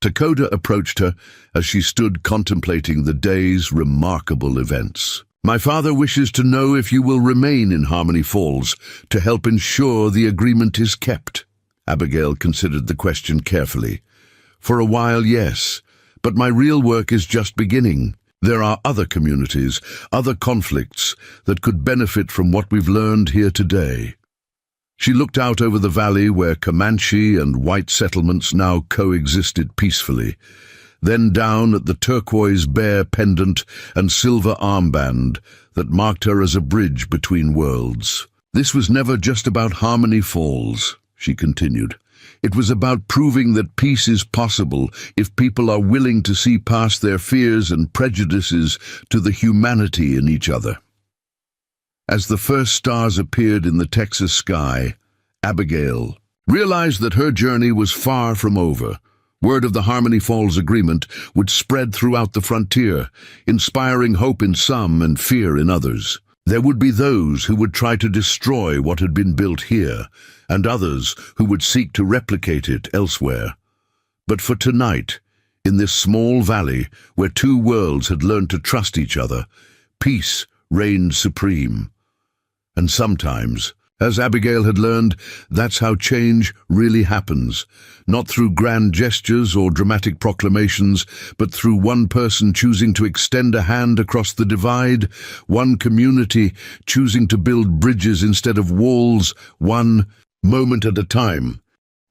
Takoda approached her as she stood contemplating the day's remarkable events. "My father wishes to know if you will remain in Harmony Falls to help ensure the agreement is kept." Abigail considered the question carefully. "For a while, yes. But my real work is just beginning. There are other communities, other conflicts that could benefit from what we've learned here today." She looked out over the valley where Comanche and white settlements now coexisted peacefully, then down at the turquoise bear pendant and silver armband that marked her as a bridge between worlds. "This was never just about Harmony Falls," she continued. "It was about proving that peace is possible if people are willing to see past their fears and prejudices to the humanity in each other." As the first stars appeared in the Texas sky, Abigail realized that her journey was far from over. Word of the Harmony Falls Agreement would spread throughout the frontier, inspiring hope in some and fear in others. There would be those who would try to destroy what had been built here, and others who would seek to replicate it elsewhere. But for tonight, in this small valley where two worlds had learned to trust each other, peace reigned supreme. And sometimes, as Abigail had learned, that's how change really happens, not through grand gestures or dramatic proclamations, but through one person choosing to extend a hand across the divide, one community choosing to build bridges instead of walls, one moment at a time.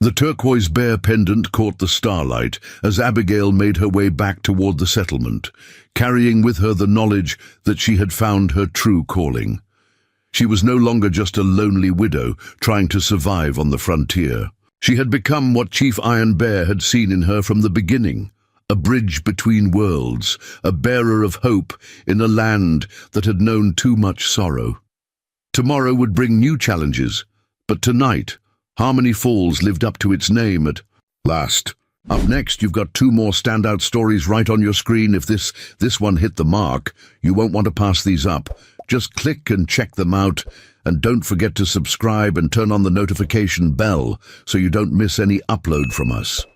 The turquoise bear pendant caught the starlight as Abigail made her way back toward the settlement, carrying with her the knowledge that she had found her true calling. She was no longer just a lonely widow trying to survive on the frontier. She had become what Chief Iron Bear had seen in her from the beginning, a bridge between worlds, a bearer of hope in a land that had known too much sorrow. Tomorrow would bring new challenges, but tonight, Harmony Falls lived up to its name at last. Up next, you've got two more standout stories right on your screen. If this one hit the mark, you won't want to pass these up. Just click and check them out, and don't forget to subscribe and turn on the notification bell so you don't miss any upload from us.